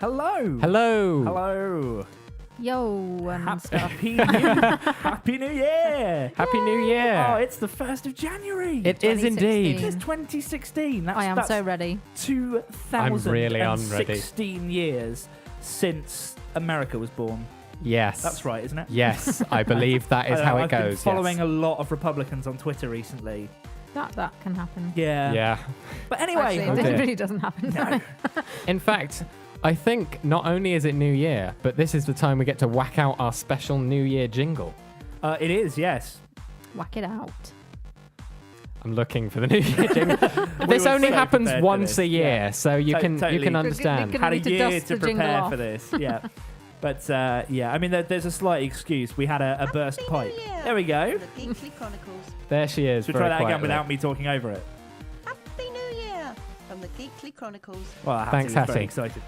Hello. Hello. Hello. Yo, and stuff. Happy New Year. Happy New Year. Oh, it's the 1st of January. It is indeed. It's 2016. I am so ready. 2016 really unready. years since America was born. Yes. That's right, isn't it? Yes, I believe that is how it I've goes. been following a lot of Republicans on Twitter recently. That can happen. Yeah. But anyway. Actually, it really doesn't happen. No. In fact, I think not only is it New Year, but this is the time we get to whack out our special New Year jingle. It is, yes. Whack it out. I'm looking for the New Year jingle. This only happens once a year, so you can understand. You Had a need to year dust to the jingle prepare off. for this. Yeah. But yeah, I mean, there's a slight excuse. We had a burst pipe. There we go. The Geekly Chronicles. There she is. Should we try that again quietly. without me talking over it? Happy New Year from the Geekly Chronicles. Well, Thanks, Hattie was very Hattie. excited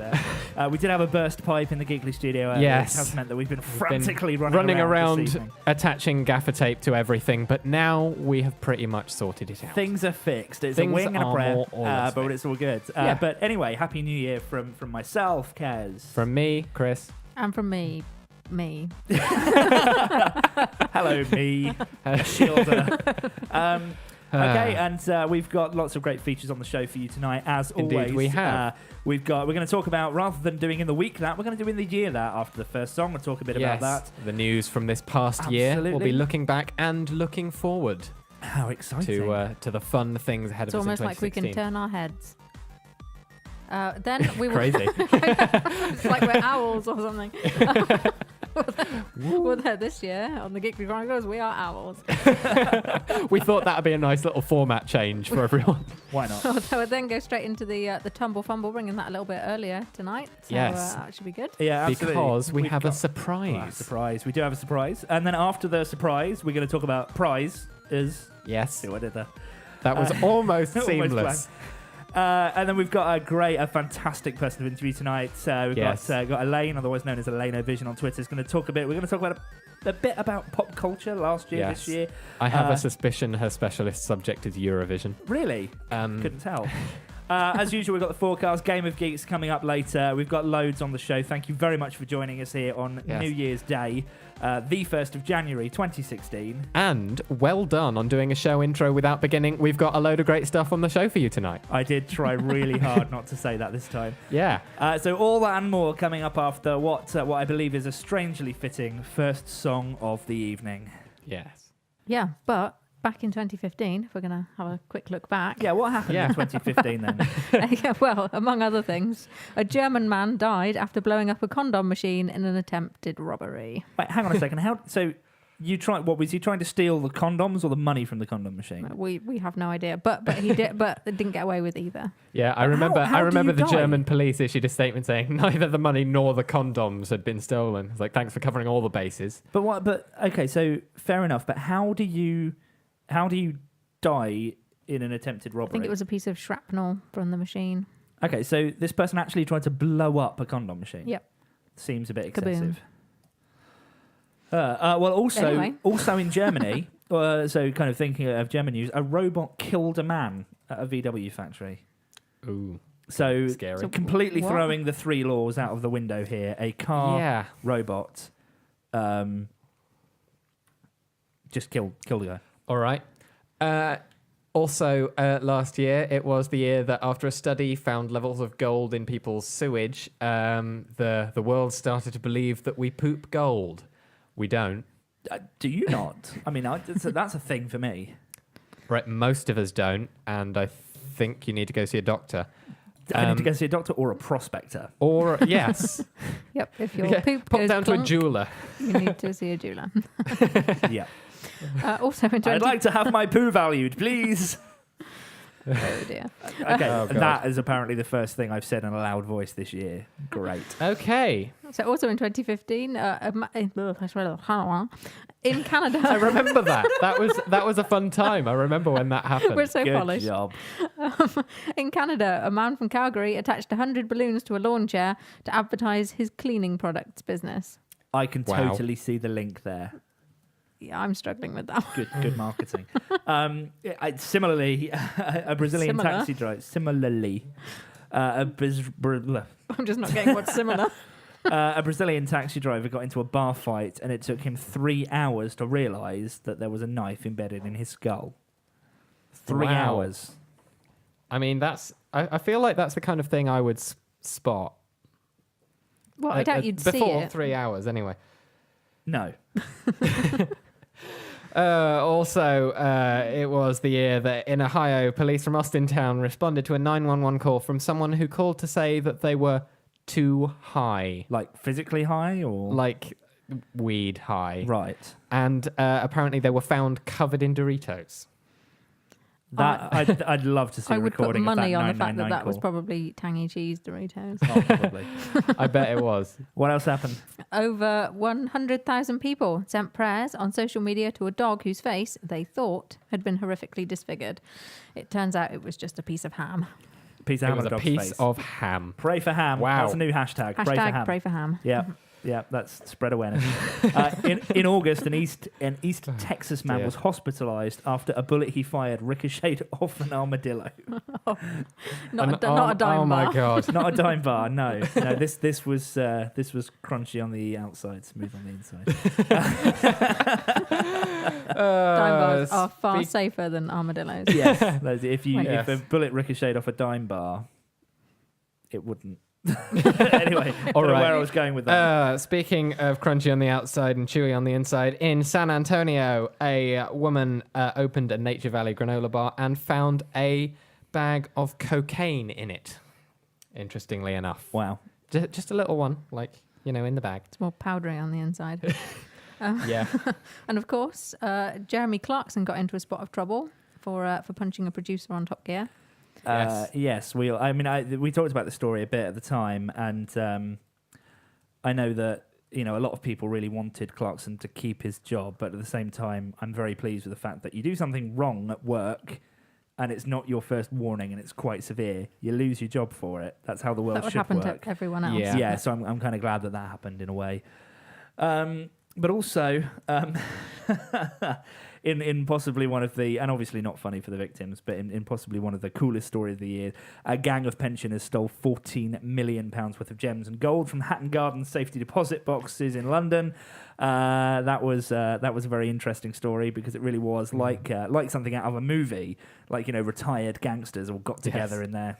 there. We did have a burst pipe in the Geekly studio earlier, Yes. which has meant that we've been frantically running running around this around evening. attaching gaffer tape to everything, but now we have pretty much sorted it out. Things are fixed. It's Things a wing and a are prayer, more or less but fixed. it's all good. Yeah. But anyway, Happy New Year from myself, Kaz. From me, Chris. And from me. Hello, me, Shielder. Okay, and we've got lots of great features on the show for you tonight, as Indeed, always. we have. We're going to talk about, rather than doing in the week that, we're going to do in the year that after the first song. We'll talk a bit about that. The news from this past year. We'll Absolutely. be looking back and looking forward How exciting. to the fun things ahead It's of us in almost like we can 2016. turn our heads. Then we will. Crazy. It's like we're owls or something. Well, there this year on the Geekly Chronicles, we are owls. We thought that would be a nice little format change for everyone. Why not? So we'll then go straight into the Tumbl Fumbl, bringing that a little bit earlier tonight. So Yes. that should be good. Yeah, absolutely. Because we We've have a got- surprise. surprise. We do have a surprise. And then after the surprise, we're going to talk about prize. Yes. See what I did there? That was almost Almost seamless. And then we've got a fantastic person to interview tonight. We've Yes. got Elaine, otherwise known as Elaine O'Vision on Twitter. Is going to talk a bit. We're going to talk about a bit about pop culture last year, Yes. this year. I have a suspicion her specialist subject is Eurovision. Really? Couldn't tell. As usual, we've got the forecast. Game of Geeks coming up later. We've got loads on the show. Thank you very much for joining us here on Yes. New Year's Day, the 1st of January 2016. And well done on doing a show intro without beginning. We've got a load of great stuff on the show for you tonight. I did try really hard not to say that this time. Yeah. So all that and more coming up after what I believe is a strangely fitting first song of the evening. Yes. Yeah, but back in 2015, if we're going to have a quick look back. Yeah, what happened in 2015 then? Yeah, well, among other things, a German man died after blowing up a condom machine in an attempted robbery. Wait, hang on a second. What was he trying to steal, the condoms or the money from the condom machine? We have no idea, but he did, but didn't get away with either. Yeah, I But remember. how I do remember you the die? German police issued a statement saying neither the money nor the condoms had been stolen. It's like, thanks for covering all the bases. But what? But okay, so fair enough. But how do you die in an attempted robbery? I think it was a piece of shrapnel from the machine. Okay, so this person actually tried to blow up a condom machine. Yep. Seems a bit Kaboom. excessive. Well, Anyway. also in Germany, so kind of thinking of German news, a robot killed a man at a VW factory. Ooh, So, scary. So- completely What? throwing the three laws out of the window here. A car Yeah. robot just killed a guy. All right. Also, last year, it was the year that after a study found levels of gold in people's sewage, the world started to believe that we poop gold. We don't. Do you not? I mean, that's a thing for me. Right, most of us don't, and I think you need to go see a doctor. I need to go see a doctor or a prospector. Or, yes. Yep. If your Yeah, poop pop goes down to a clunk, jeweler. you need to see a jeweler. Yeah. Also in 20... I'd like to have my poo valued, please. Oh dear. Okay, Oh, God. that is apparently the first thing I've said in a loud voice this year. Great. Okay. So also in 2015, in Canada, I remember that. That was a fun time. I remember when that happened. we're so Good polished. job. In Canada, a man from Calgary attached 100 balloons to a lawn chair to advertise his cleaning products business. I can Wow. totally see the link there. Yeah, I'm struggling with that one. Good marketing. Similarly, a Brazilian Similar? taxi driver. Similarly, a I'm just not getting what's similar. A Brazilian taxi driver got into a bar fight, and it took him 3 hours to realise that there was a knife embedded in his skull. 3 Wow. hours. I mean, I feel like that's the kind of thing I would spot. Well, I doubt you'd see before it. 3 hours, anyway. No. Also, it was the year that in Ohio, police from Austintown responded to a 911 call from someone who called to say that they were too high. Like physically high or? Like weed high. Right. And apparently they were found covered in Doritos. That I'd love to see I a would put recording money of that on the fact that 999 that was call. probably tangy cheese Doritos. Oh, probably. I bet it was. What else happened? Over 100,000 people sent prayers on social media to a dog whose face they thought had been horrifically disfigured. It turns out it was just a piece of ham. Piece of It ham was on a a dog's piece face. of ham. Pray for ham. Wow. That's a new hashtag. Pray for ham. Hashtag pray for ham. Yeah. Yeah, that's spread awareness. In August, an East Texas man dear. was hospitalized after a bullet he fired ricocheted off an armadillo. Not a dime bar. Oh my god. Not a dime bar, no. No, this was crunchy on the outside, smooth on the inside. Dime bars are far speak- safer than armadillos. Yes, if Yes. a bullet ricocheted off a dime bar, it wouldn't. Anyway, All don't know right. where I was going with that. Speaking of crunchy on the outside and chewy on the inside, in San Antonio, a woman opened a Nature Valley granola bar and found a bag of cocaine in it. Interestingly enough. Wow. Just a little one, like, in the bag. It's more powdery on the inside. Yeah. And of course, Jeremy Clarkson got into a spot of trouble for punching a producer on Top Gear. Yes. Yes, we talked about the story a bit at the time, and I know that a lot of people really wanted Clarkson to keep his job, but at the same time, I'm very pleased with the fact that you do something wrong at work, and it's not your first warning, and it's quite severe. You lose your job for it. That's how the world That would should happen work. to everyone else. Yeah. Yeah, so I'm kind of glad that happened in a way. But also, in possibly one of the, and obviously not funny for the victims, but in possibly one of the coolest stories of the year, a gang of pensioners stole £14 million worth of gems and gold from Hatton Garden safety deposit boxes in London. That was a very interesting story because it really was like something out of a movie, like retired gangsters all got together in their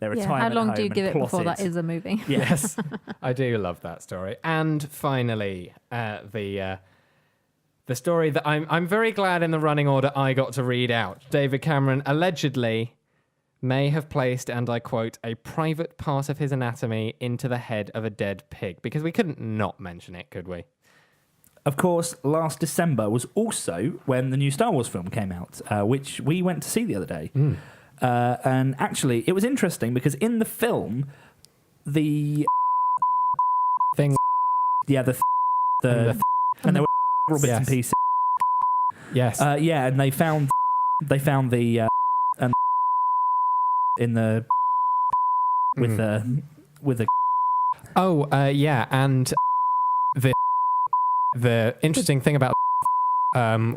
retirement How long do you home give and it before that plotted. is a movie? Yes. I do love that story. And finally, the story that I'm very glad in the running order I got to read out. David Cameron allegedly may have placed, and I quote, a private part of his anatomy into the head of a dead pig. Because we couldn't not mention it, could we? Of course, last December was also when the new Star Wars film came out, which we went to see the other day. And actually, it was interesting because in the film, the Thing. and there were little bits and Yes. pieces. Yes. Yeah, and they found the in the with the yeah, and the interesting thing about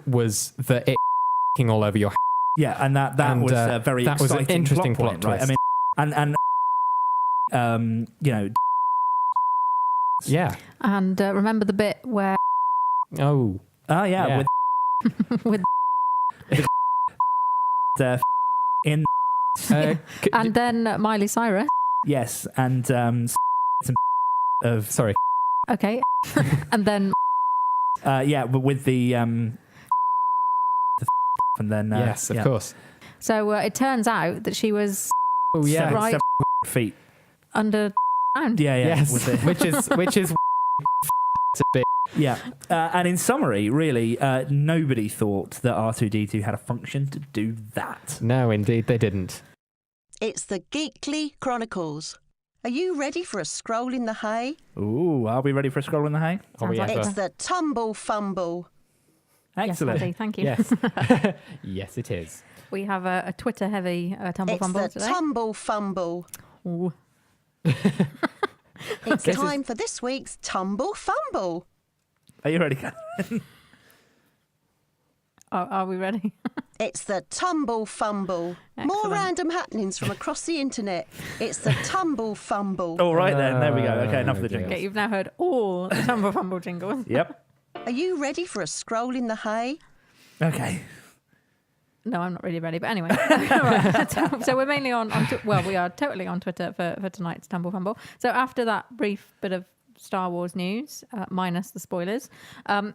was that it all over your yeah, and that And, was a very that was an exciting interesting plot point, plot right? I twist. mean, and yeah. And remember the bit where Oh. yeah, Yeah. with in and then Miley Cyrus. yes, and some of Sorry. Okay. And then yeah, but with the and then Yes, of yeah. course. so it turns out that she was Oh yeah. Seven- Right. 7 feet. underground. Yeah, yeah, Yes. with the, which is to be. yeah. And in summary, really, nobody thought that R2D2 had a function to do that. No, indeed they didn't. It's the Geekly Chronicles. Are you ready for a scroll in the hay? Ooh, are we ready for a scroll in the hay? Are we Sounds like ever? It's the Tumbl Fumbl. Excellent. Yes, Andy, thank you. Yes. Yes, it is. We have a Twitter-heavy Tumbl It's Fumbl the today. Tumbl Fumbl. Ooh. It's This time for this week's Tumbl Fumbl. Are you ready, Katharine? Are we ready? It's the Tumbl Fumbl. More Excellent. random happenings from across the internet. It's the Tumbl Fumbl. All right then, there we go. Okay, enough of the dear. jingles. Okay, you've now heard all the Tumbl Fumbl jingles. Yep. Are you ready for a scroll in the hay? Okay. No, I'm not really ready. But anyway, right. So we're mainly we are totally on Twitter for tonight's Tumbl Fumbl. So after that brief bit of Star Wars news, minus the spoilers,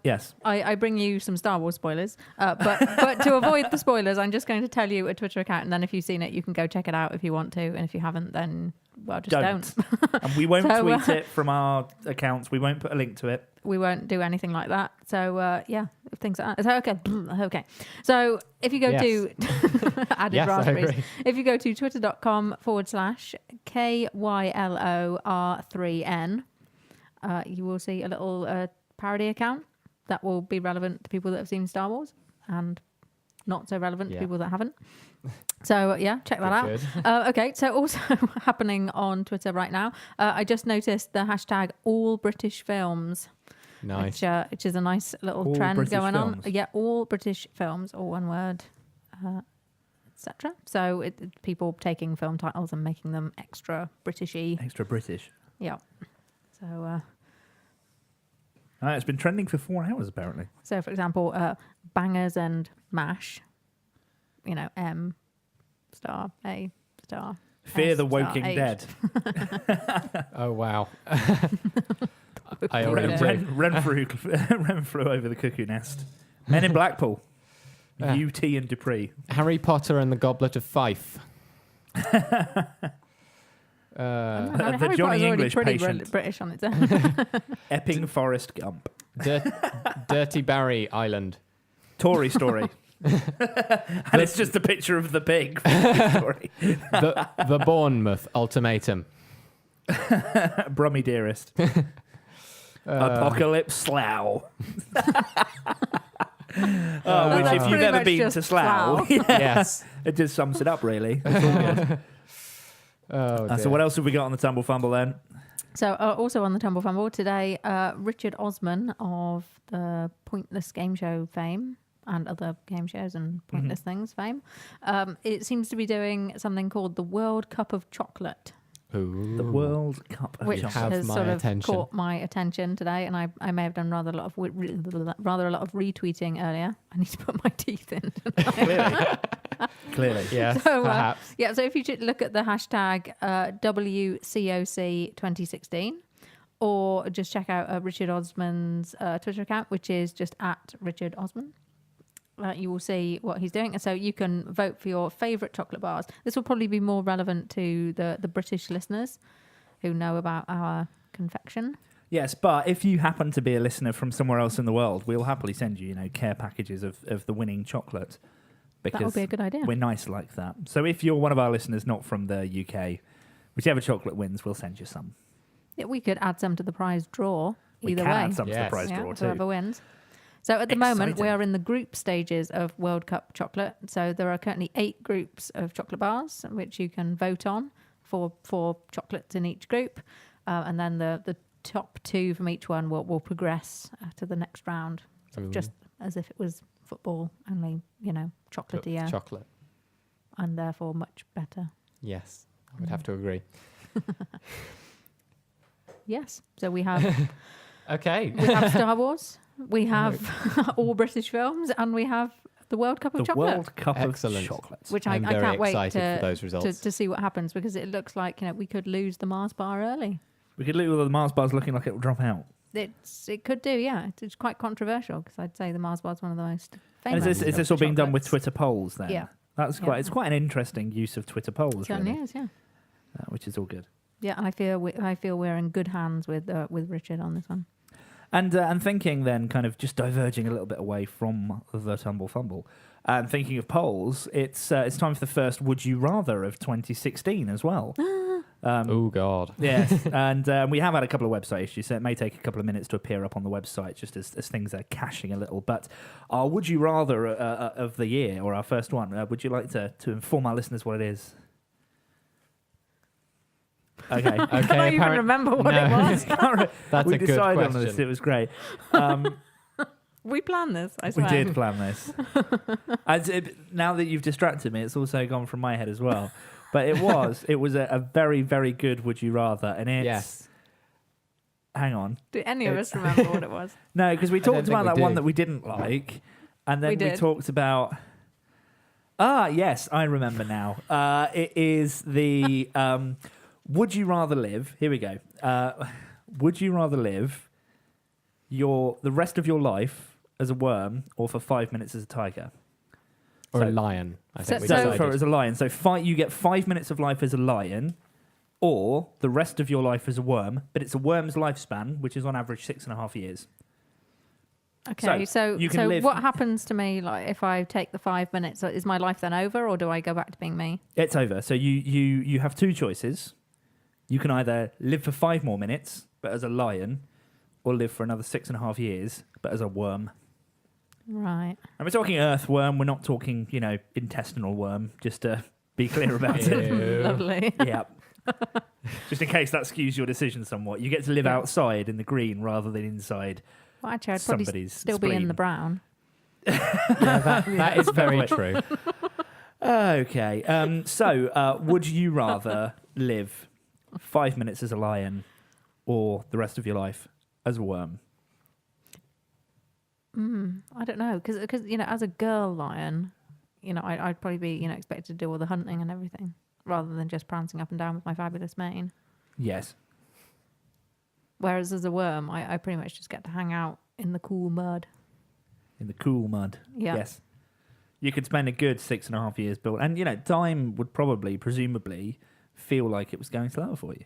Yes. I bring you some Star Wars spoilers. But to avoid the spoilers, I'm just going to tell you a Twitter account, and then if you've seen it, you can go check it out if you want to, and if you haven't, then well, just don't. And we won't So, tweet it from our accounts. We won't put a link to it. We won't do anything like that. So yeah, things like that. So okay. So if you go to added Yes, I raspberries, agree. if you go to twitter.com/KYLOR3N, you will see a little parody account that will be relevant to people that have seen Star Wars and not so relevant to people that haven't. So yeah, check that out. Okay, so also happening on Twitter right now, I just noticed the hashtag all British films. Nice. Which is a nice little All trend British going films. on. Yeah, all British films, all one word, etc. So people taking film titles and making them extra Britishy. Extra British. Yeah. So It's been trending for 4 hours, apparently. so for example, Bangers and Mash. You know, M star A star. Fear S the star Woking H. Dead. Oh, wow. I Ren- already Ren- do. Ren flew over the cuckoo nest. Men in Blackpool. Yeah. UT and Dupree. Harry Potter and the Goblet of Fife. The Harry Johnny Potter's already English pretty patient. British on its own. Epping Forest Gump. Dirty Barry Island. Tory Story. And it's just a picture of the pig. Story. The Bournemouth Ultimatum. Brummy Dearest. Apocalypse Slough. Which That's if you've pretty ever much been just to Slough, Slough. Yes. it just sums it up, really. It's all good. Oh, So dear. what else have we got on the Tumbl Fumbl then? So also on the Tumbl Fumbl today, Richard Osman of the Pointless Game Show fame and other game shows and pointless things fame, it seems to be doing something called the World Cup of Chocolate, Ooh. The World Cup of which Chocolate. has my sort of attention. caught my attention today, and I may have done rather a lot of retweeting earlier. I need to put my teeth in. Clearly. Yes, So, perhaps. yeah, so if you should look at the hashtag WCOC 2016, or just check out Richard Osman's Twitter account, which is just at Richard Osman. You will see what he's doing. So you can vote for your favourite chocolate bars. This will probably be more relevant to the British listeners who know about our confection. Yes, but if you happen to be a listener from somewhere else in the world, we'll happily send you, care packages of the winning chocolate. That would be a good idea. We're nice like that. So if you're one of our listeners not from the UK, whichever chocolate wins, we'll send you some. Yeah, we could add some to the prize draw We either can way. add some to the Yes. prize Yeah, draw too. whoever wins. So at the moment, we Exciting. are in the group stages of World Cup chocolate. So there are currently 8 groups of chocolate bars, which you can vote on for 4 chocolates in each group. And then the top 2 from each one will progress to the next round. So just as if it was football, only, chocolatey Chocolate. and therefore much better. Yes, I would have to agree. Yes. So we have Okay. Star Wars, we have all British films, and we have the World Cup of The chocolate. World Cup Excellent. of chocolates. Which I'm I very can't wait excited for those results. to see what happens, because it looks like we could lose the Mars bar early. We could look at the Mars bars looking like it will drop out. It could do, yeah. It's quite controversial, because I'd say the Mars bar is one of the most And famous. is this all being done with chocolates. Twitter polls then? Yeah. That's Yeah. quite. It's quite an interesting use of Twitter polls, It certainly really, is, yeah. which is all good. Yeah, and I feel we're in good hands with Richard on this one. And thinking then, kind of just diverging a little bit away from the Tumbl Fumbl, and thinking of polls, it's time for the first Would You Rather of 2016 as well. Oh, God. Yes, and we have had a couple of website issues, so it may take a couple of minutes to appear up on the website just as things are caching a little. But our Would You Rather of the year, or our first one, would you like to inform our listeners what it is? Okay. Okay, I don't even remember what it was. That's we a good decided on question. this. It was great. We planned this, I We swear. did plan this. Now that you've distracted me, it's also gone from my head as well. But it was a very, very good Would You Rather. And it's... Yes. Hang on. Do any of us remember what it was? No, because we don't talked think about we that one do. that we didn't like. And then We we did. talked about... yes, I remember now. It is the... Would you rather live... Here we go. Would you rather live the rest of your life as a worm or for 5 minutes as a tiger? Or So- a lion, I think we So- decided. as a lion. So you get 5 minutes of life as a lion, or the rest of your life as a worm. But it's a worm's lifespan, which is on average 6.5 years. Okay, so you can live- what happens to me like if I take the 5 minutes? Is my life then over, or do I go back to being me? It's over. So you have two choices. You can either live for 5 more minutes, but as a lion, or live for another 6.5 years, but as a worm. Right. And we're talking earthworm. We're not talking, intestinal worm. Just to be clear about it. Ew. Lovely. Yeah. Just in case that skews your decision somewhat. You get to live outside in the green rather than inside. Well, actually, I'd probably Somebody's still be in spleen. the brown. Yeah, that is very true. Okay. So, would you rather live 5 minutes as a lion or the rest of your life as a worm? I don't know, because as a girl lion, I'd probably be expected to do all the hunting and everything rather than just prancing up and down with my fabulous mane. Yes. Whereas as a worm, I pretty much just get to hang out in the cool mud. In the cool mud. Yeah. Yes. You could spend a good 6.5 years built. And, time would presumably, feel like it was going slower for you.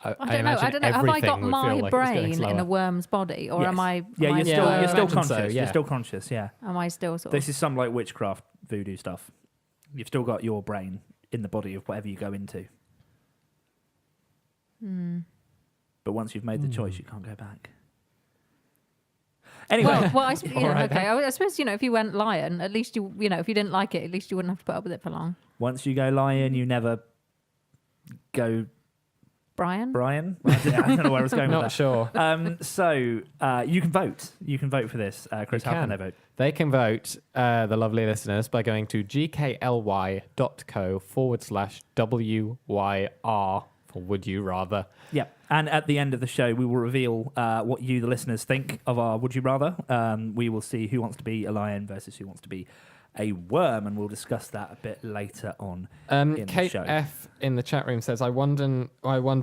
I don't know. Have I got my brain in a worm's body, or Yes. am I? Yeah, am I you're still, still imagine conscious. so, yeah. You're still conscious, yeah. Am I still sort This of? is some like witchcraft voodoo stuff. You've still got your brain in the body of whatever you go into. But once you've made the choice, you can't go back. Anyway, Well, I, All right, okay. I suppose if you went lion, at least if you didn't like it, at least you wouldn't have to put up with it for long. once you go lion, you never go Brian. Brian. I don't know where I was going with Not that. sure. So you can vote. You can vote for this, Chris. You How can can. they vote? They can vote, the lovely listeners, by going to gkly.co/WYR for Would You Rather. Yeah. And at the end of the show, we will reveal what you, the listeners, think of our Would You Rather. We will see who wants to be a lion versus who wants to be a worm, and we'll discuss that a bit later on in the Kate show. F in the chat room says, I wonder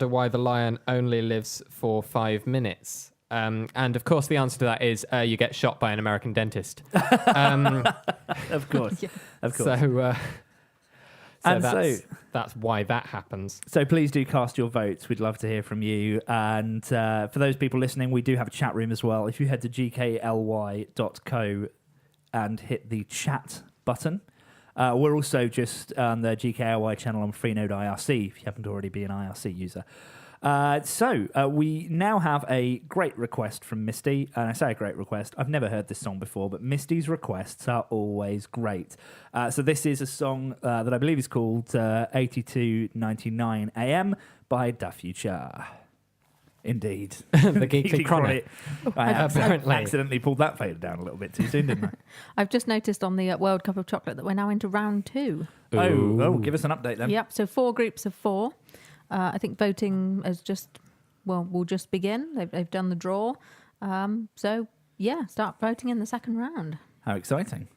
why the lion only lives for 5 minutes. And of course, the answer to that is you get shot by an American dentist. Of course. Of course. So And that's why that happens. So please do cast your votes. We'd love to hear from you. And for those people listening, we do have a chat room as well. If you head to gkly.co and hit the chat button. We're also just on the GKLY channel on Freenode IRC, if you happen to already be an IRC user. So we now have a great request from Misty. And I say a great request. I've never heard this song before, but Misty's requests are always great. So this is a song that I believe is called 8299 AM by Da Future. Indeed. The Geekly Chronic. I Apparently. accidentally pulled that fader down a little bit too soon, didn't I? I've just noticed on the World Cup of Chocolate that we're now into round 2. Oh, give us an update then. Yep. So 4 groups of 4. I think voting will just begin. They've done the draw. So yeah, start voting in the second round. How exciting.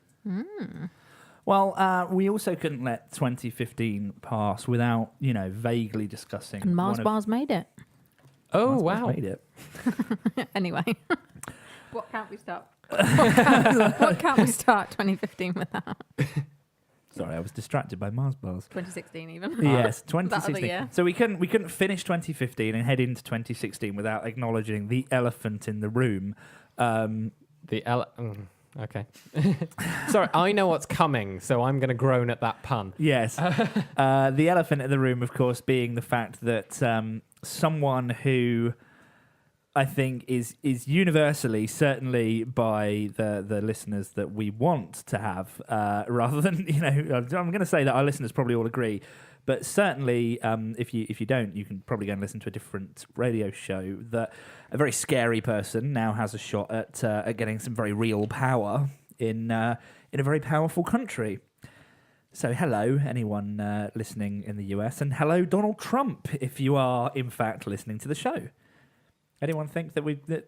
Well, we also couldn't let 2015 pass without, vaguely discussing. And Mars Bars made it. Oh, Mars Bars wow. made it. Anyway. What can't we start? What can't we start 2015 without? Sorry, I was distracted by Mars Bars. 2016 even. Yes, That other 2016. year. So we couldn't finish 2015 and head into 2016 without acknowledging the elephant in the room. Okay. Sorry, I know what's coming, so I'm going to groan at that pun. Yes. The elephant in the room, of course, being the fact that someone who I think is universally, certainly by the listeners that we want to have, rather than, I'm going to say that our listeners probably all agree, But certainly, if you don't, you can probably go and listen to a different radio show. That a very scary person now has a shot at getting some very real power in a very powerful country. So hello, anyone listening in the US, and hello, Donald Trump, if you are in fact listening to the show. Anyone think that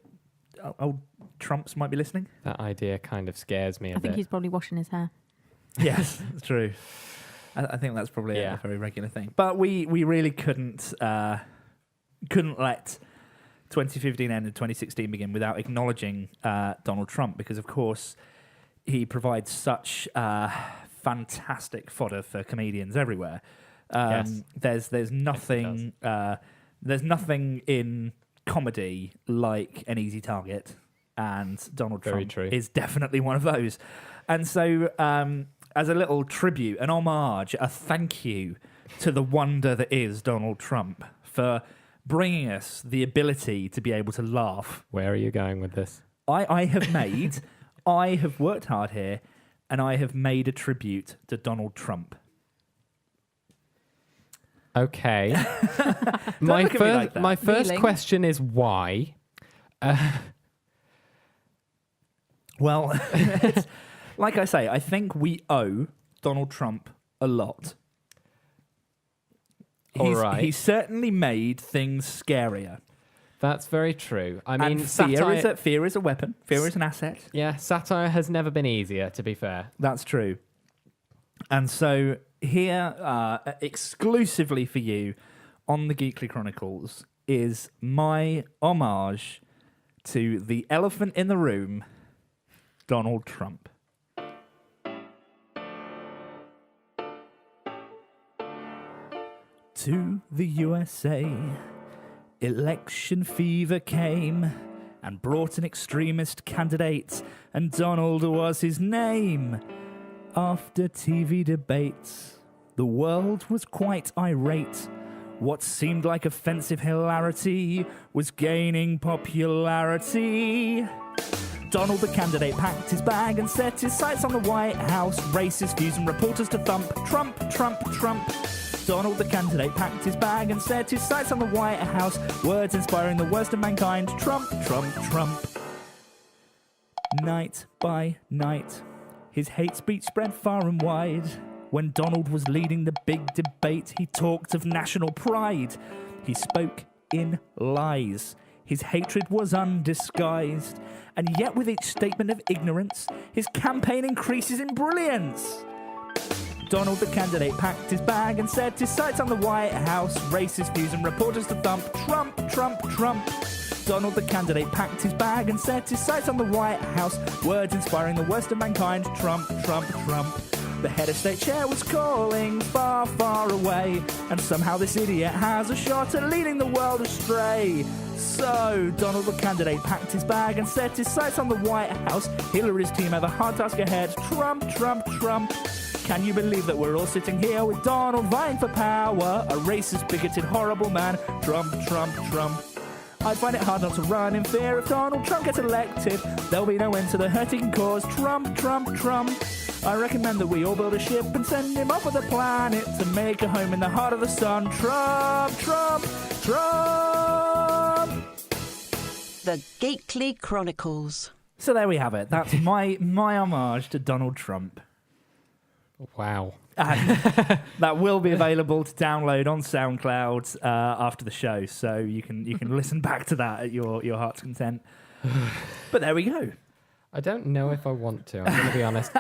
old Trumps might be listening? That idea kind of scares me a I think bit. he's probably washing his hair. Yes, it's true. I think that's probably a very regular thing. But we really couldn't let 2015 end and 2016 begin without acknowledging Donald Trump, because of course he provides such fantastic fodder for comedians everywhere. Yes. There's nothing in comedy like an easy target, and Donald Very Trump true. is definitely one of those. And so, as a little tribute, an homage, a thank you to the wonder that is Donald Trump for bringing us the ability to be able to laugh. Where are you going with this? I have worked hard here, and I have made a tribute to Donald Trump. Okay. look at me like that. My first Feeling. question is why? Well, it's, like I say, I think we owe Donald Trump a lot. All right. He's certainly made things scarier. That's very true. I mean, And satire, fear is a weapon. Fear is an asset. yeah, satire has never been easier, to be fair. That's true. And so here, exclusively for you, on the Geekly Chronicles, is my homage to the elephant in the room, Donald Trump. To the USA, election fever came and brought an extremist candidate, and Donald was his name. After TV debates, the world was quite irate. What seemed like offensive hilarity was gaining popularity. Donald the candidate packed his bag and set his sights on the White House. Racist views and reporters to thump. Trump, Trump, Trump. Donald the candidate packed his bag and set his sights on the White House. Words inspiring the worst of mankind. Trump, Trump, Trump. Night by night, his hate speech spread far and wide. When Donald was leading the big debate, he talked of national pride. He spoke in lies. His hatred was undisguised. And yet with each statement of ignorance, his campaign increases in brilliance. Donald the candidate packed his bag and set his sights on the White House. Racist views and reporters to thump. Trump, Trump, Trump. Donald the candidate packed his bag and set his sights on the White House. Words inspiring the worst of mankind. Trump, Trump, Trump. The head of state chair was calling far, far away, and somehow this idiot has a shot at leading the world astray. So Donald the candidate packed his bag and set his sights on the White House. Hillary's team have a hard task ahead. Trump, Trump, Trump. Can you believe that we're all sitting here with Donald vying for power? A racist, bigoted, horrible man. Trump, Trump, Trump. I find it hard not to run in fear if Donald Trump gets elected. There'll be no end to the hurt he can cause. Trump, Trump, Trump. I recommend that we all build a ship and send him off of the planet to make a home in the heart of the sun. Trump, Trump, Trump. The Geekly Chronicles. So there we have it. That's my homage to Donald Trump. Wow. And that will be available to download on SoundCloud after the show, so you can listen back to that at your heart's content. But there we go. I don't know if I want to, I'm going to be honest.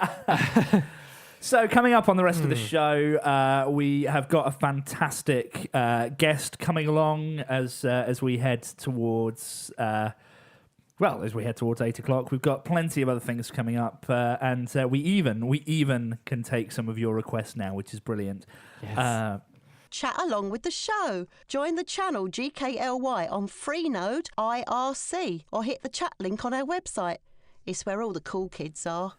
So coming up on the rest of the show, we have got a fantastic guest coming along as we head towards 8 o'clock. We've got plenty of other things coming up, and we even can take some of your requests now, which is brilliant. Yes. Chat along with the show. Join the channel GKLY on Freenode IRC or hit the chat link on our website. It's where all the cool kids are.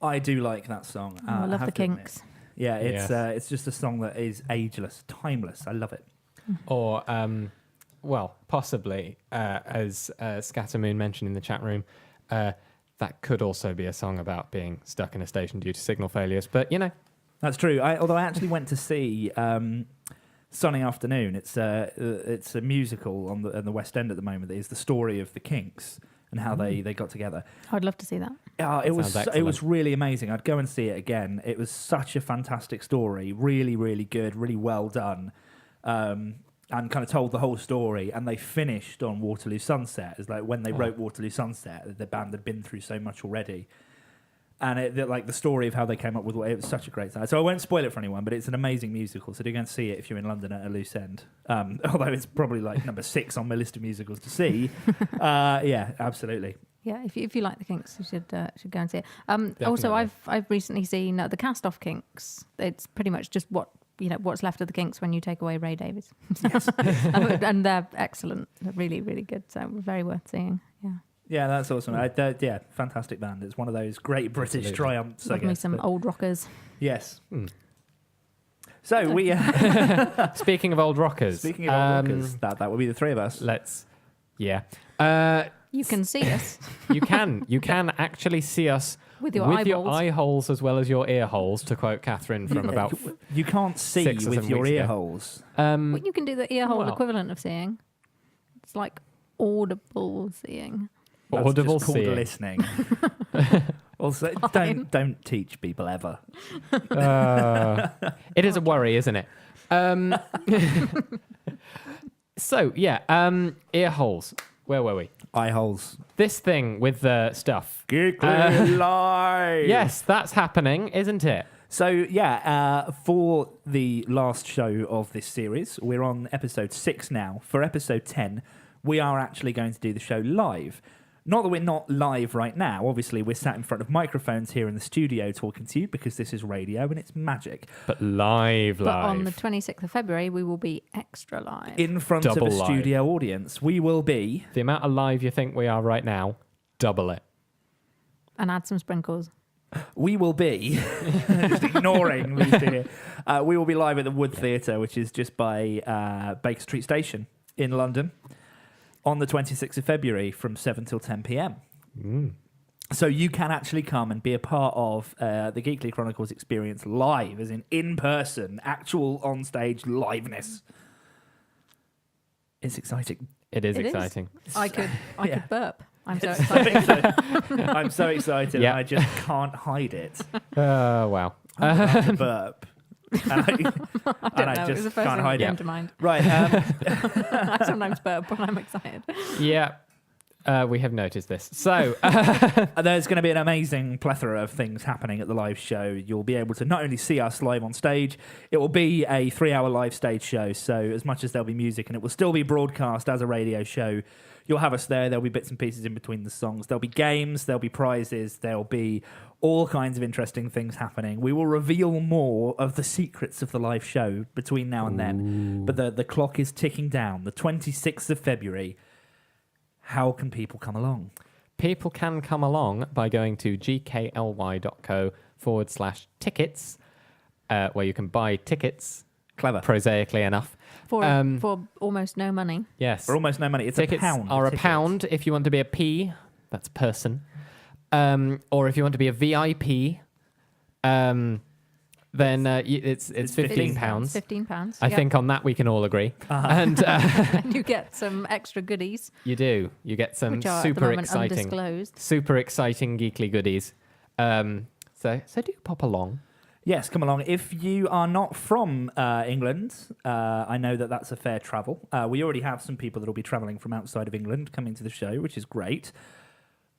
I do like that song. I love have the to admit. Kinks. Yeah, it's just a song that is ageless, timeless. I love it. Or, well, possibly, as Scattermoon mentioned in the chat room, that could also be a song about being stuck in a station due to signal failures. But, That's true. Although I actually went to see Sunny Afternoon. It's a musical on the West End at the moment. It is the story of the Kinks and how they got together. I'd love to see that. It was Sounds it was excellent. really amazing. I'd go and see it again. It was such a fantastic story. Really, really good. Really well done. And kind of told the whole story. And they finished on Waterloo Sunset. It's like when they wrote Waterloo Sunset, the band had been through so much already. And like the story of how they came up with it was such a great time. So I won't spoil it for anyone, but it's an amazing musical. So do go and see it if you're in London at a loose end. Although it's probably like number 6 on my list of musicals to see. Yeah, absolutely. Yeah, if you like the Kinks, you should go and see it. Also, I've recently seen the Cast-Off Kinks. It's pretty much just what's left of the Kinks when you take away Ray Davies. Yes. And they're excellent. They're really, really good. So very worth seeing. Yeah. Yeah, that's awesome. Yeah, fantastic band. It's one of those great British triumphs, I Love me guess. some old rockers. Yes. So we... Speaking of old rockers. Speaking of old rockers, that would be the 3 of us. Yeah. You can see us You can actually see us with your eyeballs. eye holes as well as your ear holes, to quote Katharine from about... You can't see 6 or with 7 your weeks ear ago. holes. Well, you can do the ear hole well. equivalent of seeing. It's like audible seeing. That's Audible just called seeing. listening. Also, Fine. don't teach people ever. It is a worry, isn't it? So, yeah, ear holes. Where were we? Eye holes. This thing with the stuff. Geekly Live! Yes, that's happening, isn't it? So, yeah, for the last show of this series, we're on episode 6 now. For episode 10, we are actually going to do the show live. Not that we're not live right now. Obviously, we're sat in front of microphones here in the studio talking to you because this is radio and it's magic. But live. But on the 26th of February, we will be extra live. In front Double of a live. studio audience. We will be... The amount of live you think we are right now, double it. And add some sprinkles. We will be... just ignoring me here. We will be live at the Wood Theatre, which is just by Baker Street Station in London, on the 26th of February from 7 till 10 p.m. So you can actually come and be a part of the Geekly Chronicles experience live, as in person, actual on-stage liveness. It's exciting. It is It is. exciting. I could Yeah. burp. I'm so excited. I'm so excited. Yeah. And I just can't hide it. Wow. I'm about to burp. And I don't know. just It was the first can't thing hide that it. came to mind. Right. I sometimes burp when I'm excited. Yeah. We have noticed this. So, There's going to be an amazing plethora of things happening at the live show. You'll be able to not only see us live on stage, it will be a 3-hour live stage show. So as much as there'll be music and it will still be broadcast as a radio show, you'll have us there. There'll be bits and pieces in between the songs. There'll be games, there'll be prizes, there'll be all kinds of interesting things happening. We will reveal more of the secrets of the live show between now and then. But the clock is ticking down. The 26th of February. How can people come along? people can come along by going to gkly.co/tickets, where you can buy tickets. Clever. Prosaically enough. For almost no money. Yes. For almost no money. It's Tickets a pound. are a ticket. pound if you want to be a P, that's person. Or if you want to be a VIP, then it's £15. £15. I think on that we can all agree. And And you get some extra goodies, you do. You get some which are at the super moment exciting, undisclosed. super exciting geekly goodies. So do pop along. Yes, come along. If you are not from England, I know that that's a fair travel. We already have some people that will be travelling from outside of England coming to the show, which is great.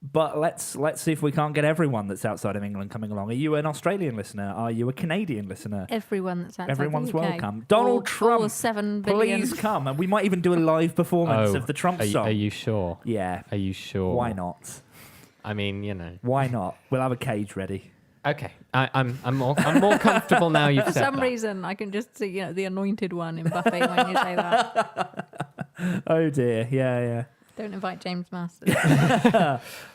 But let's see if we can't get everyone that's outside of England coming along. Are you an Australian listener? Are you a Canadian listener? Everyone that's outside Everyone's the UK. welcome. Donald Trump, all 7 billion. please come. And we might even do a live performance of the Trump song. Are you sure? Yeah. Are you sure? Why not? I mean, you know. Why not? We'll have a cage ready. Okay, I'm more comfortable now. You've For said some that. reason, I can just see the anointed one in Buffy when you say that. Oh dear. Yeah. Don't invite James Masters.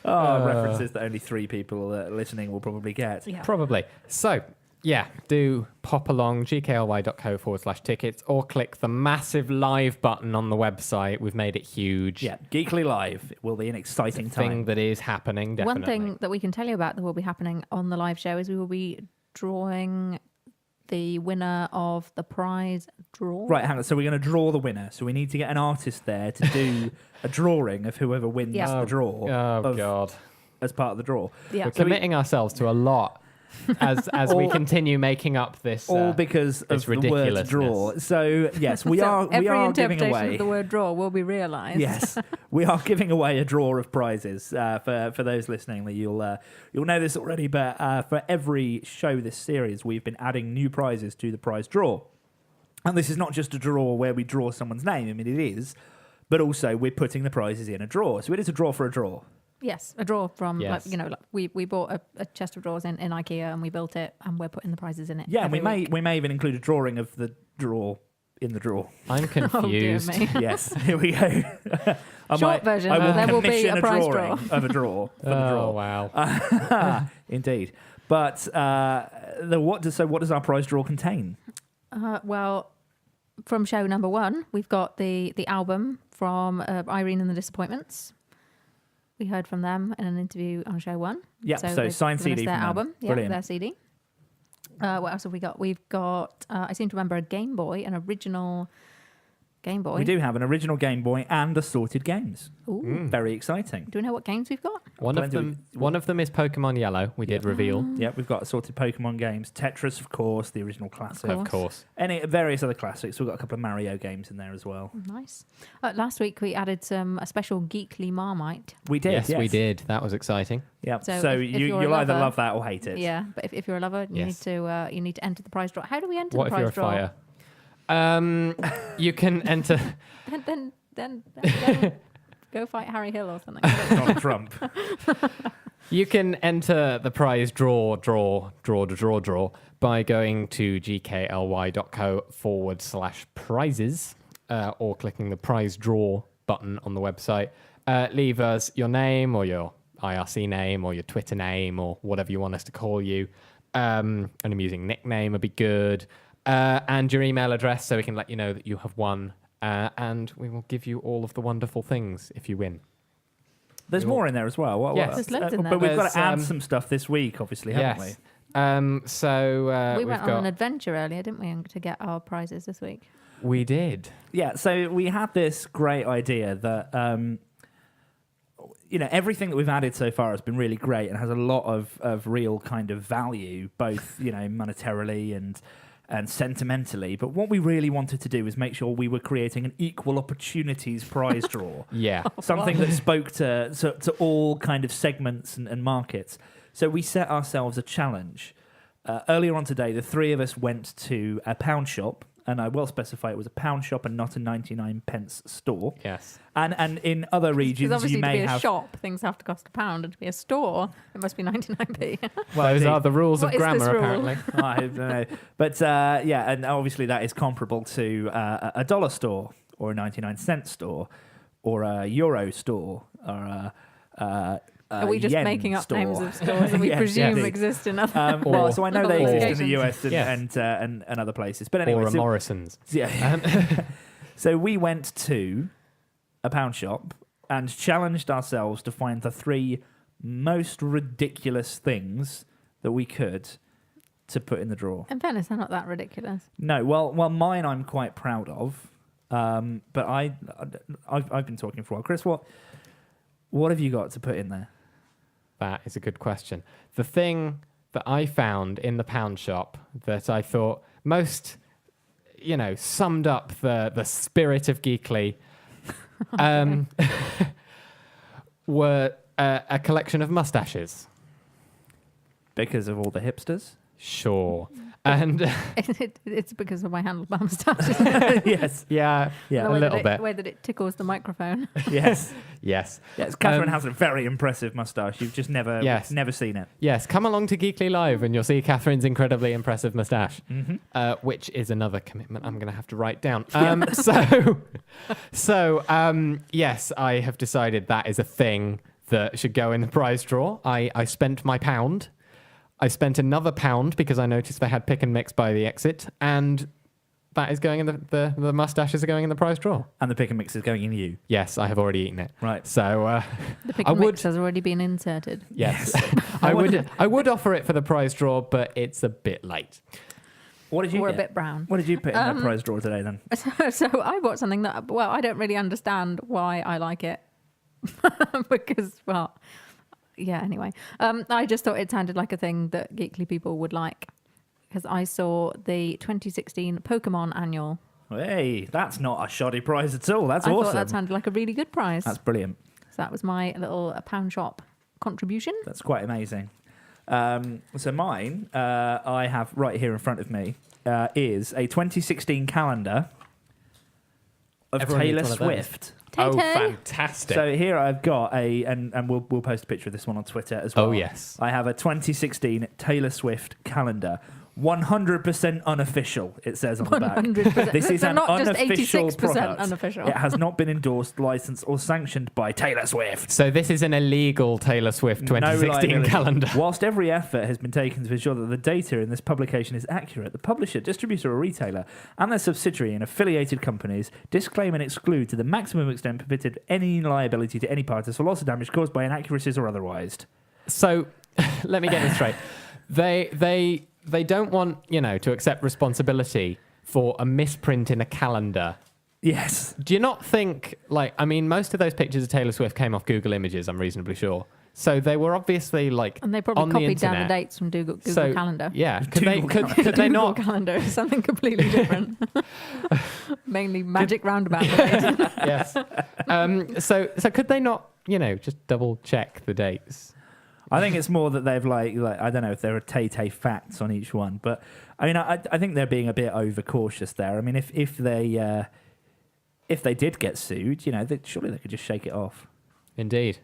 References that only 3 people listening will probably get. Yeah. Probably. So, yeah, do pop along gkly.co/tickets or click the massive live button on the website. We've made it huge. Yeah, Geekly Live. It will be an exciting Thing time. that is happening, definitely. One thing that we can tell you about that will be happening on the live show is we will be drawing the winner of the prize draw. Right, hang on. So we're going to draw the winner. So we need to get an artist there to do a drawing of whoever wins Yeah. the draw Oh, God. as part of the draw. Yeah. We're committing ourselves to a lot as we continue making up this. All because this of the word ridiculousness. draw. So yes, we So are every giving interpretation away. of the word draw will be realised. Yes, we are giving away a draw of prizes for those listening. You'll know this already, but for every show this series, we've been adding new prizes to the prize draw. And this is not just a draw where we draw someone's name. I mean, it is, but also we're putting the prizes in a draw. So it is a draw for a draw. Yes, a draw from Yes. we bought a chest of drawers in IKEA and we built it and we're putting the prizes in it. Yeah, and we every week. may even include a drawing of the draw in the draw. I'm Oh dear confused. me. Yes, here we go. Short version, I will there will be commission a prize drawing draw. of a draw for the Oh, draw. wow. Indeed. But what does our prize draw contain? Well, from show number 1, we've got the album from Irene and the Disappointments. We heard from them in an interview on show 1. Yeah, so they've signed given us CD their from them. album. Yeah, Brilliant. their CD. What else have we got? We've got, I seem to remember a Game Boy, an original Game Boy. We do have an original Game Boy and assorted games. Ooh. Very exciting. Do we know what games we've got? One of them is Pokemon Yellow. We did reveal, Yeah, we've got assorted Pokemon games, Tetris, of course, the original classic, of course. any various other classics. We've got a couple of Mario games in there as well. Nice. Last week we added a special Geekly Marmite. We did, Yes, we did. That was exciting. Yeah, So so if you're a you'll either lover- love that or hate it. Yeah, but if you're a lover, you Yes. need to enter the prize draw. How do we enter What the if you're prize a draw? fire? You can enter. Then go fight Harry Hill or something. Donald Trump. You can enter the prize draw by going to gkly.co/prizes or clicking the prize draw button on the website. Leave us your name or your IRC name or your Twitter name or whatever you want us to call you. An amusing nickname would be good. And your email address so we can let you know that you have won. And we will give you all of the wonderful things if you win. There's more in there as well. Yes. There's loads in there. But we've got There's, to add some stuff this week, obviously, haven't we? Yes. So We we've went got. on an adventure earlier, didn't we, to get our prizes this week? We did. Yeah, so we had this great idea that everything that we've added so far has been really great and has a lot of real kind of value, both monetarily and sentimentally. But what we really wanted to do was make sure we were creating an equal opportunities prize draw. Yeah. Something that spoke to all kind of segments and markets. So we set ourselves a challenge. Earlier on today, the three of us went to a pound shop, and I will specify it was a pound shop and not a 99p store. Yes. And in other Because regions, obviously you to may be a have. shop, things have to cost £1, and to be a store, it must be 99p. Those are the rules What of is this grammar, rule? apparently. I don't know. But and obviously that is comparable to a dollar store or a 99-cent store or a euro store or a Are we just yen making up store. names of stores that we Yes, presume indeed. exist in other Well, so I know they Or- exist in the US Yes. and other places. But anyway, Or a so, Morrison's. yeah. So we went to a pound shop and challenged ourselves to find the 3 most ridiculous things that we could to put in the drawer. In fairness, they're not that ridiculous. No, well, mine I'm quite proud of, but I've been talking for a while. Chris, what have you got to put in there? That is a good question. The thing that I found in the pound shop that I thought most, summed up the spirit of Geekly were a collection of mustaches. Because of all the hipsters? Sure. And It's because of my handlebar moustache. Yes. yeah, Yeah. a little The bit. way that it tickles the microphone. Yes. Yes. Yes. Katharine has a very impressive moustache. You've just never seen it. Yes, come along to Geekly Live and you'll see Catherine's incredibly impressive moustache, Mm-hmm. which is another commitment I'm going to have to write down. Yes, I have decided that is a thing that should go in the prize draw. I spent my £1. I spent another £1 because I noticed they had pick and mix by the exit, and that is going in the mustaches are going in the prize draw. And the pick and mix is going in you. Yes, I have already eaten it. Right. So The pick I and would- mix has already been inserted. yes, I would offer it for the prize draw, but it's a bit late. What did you or get? a bit brown. What did you put in the prize draw today then? So I bought something that, well, I don't really understand why I like it. Because, well, yeah, anyway. I just thought it sounded like a thing that geekly people would like. Because I saw the 2016 Pokemon Annual. Hey, that's not a shoddy prize at all. That's I awesome. thought that sounded like a really good prize. That's brilliant. So that was my little pound shop contribution. That's quite amazing. So mine, I have right here in front of me, is a 2016 calendar of Everyone Taylor needs one of those. Swift. Oh, Tay-Tay. fantastic. So here I've got and we'll post a picture of this one on Twitter as well. Oh, yes. I have a 2016 Taylor Swift calendar. 100% unofficial, it says on the back. 100%. This is So an not just unofficial 86% product. unofficial. It has not been endorsed, licensed, or sanctioned by Taylor Swift. So this is an illegal Taylor Swift No 2016 liability. calendar. Whilst every effort has been taken to ensure that the data in this publication is accurate, the publisher, distributor, or retailer, and their subsidiary and affiliated companies disclaim and exclude to the maximum extent permitted any liability to any party for loss or damage caused by inaccuracies or otherwise. So let me get this straight. They don't want, to accept responsibility for a misprint in a calendar. Yes. Do you not think, most of those pictures of Taylor Swift came off Google Images, I'm reasonably sure. So they were obviously And they probably on copied the down the internet. dates from Google So, Calendar. Yeah. Could Google they Google not? Calendar is something completely different. Mainly Magic Roundabout. related. Yes. So could they not, just double check the dates? I think it's more that they've like I don't know if there are Tay-Tay facts on each one, but I mean I think they're being a bit overcautious there. I mean if they did get sued, surely they could just shake it off. Indeed.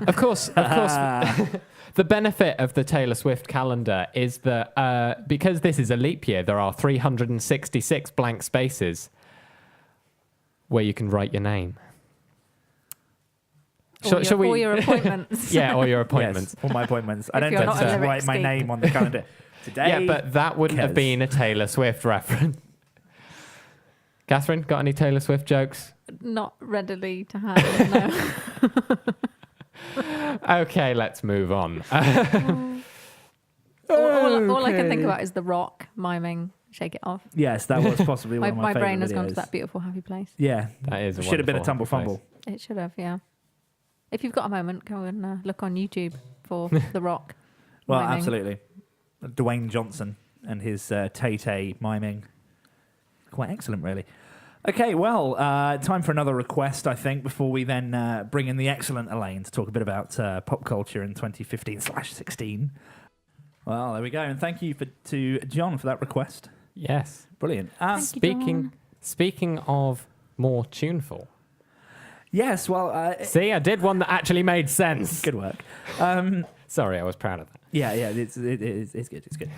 Of course. The benefit of the Taylor Swift calendar is that because this is a leap year, there are 366 blank spaces where you can write your name. Or your appointments. Yeah, or your appointments. Yes, all my appointments. I If don't you're have not to a just lyrics write my geek. name on the calendar today. Yeah, but that wouldn't have Kez. been a Taylor Swift reference. Catherine, got any Taylor Swift jokes? Not readily to hand, no. Okay, let's move on. All I can think about is The Rock miming Shake It Off. Yes, that was possibly one of my My brain favourite has gone to videos. that beautiful happy place. Yeah, That is a should have been a wonderful Tumbl happy Fumbl. place. It should have, yeah. If you've got a moment, go and look on YouTube for The Rock. Well, miming. absolutely. Dwayne Johnson and his Tay-Tay miming. Quite excellent, really. Okay, well, time for another request, I think, before we then bring in the excellent Elaine to talk a bit about pop culture in 2015/16. Well, there we go. And thank you to John for that request. Yes. Brilliant. Thank you, John. Speaking of more tuneful. Yes, well... See, I did one that actually made sense. good work. Sorry, I was proud of that. Yeah, it's good. It's good.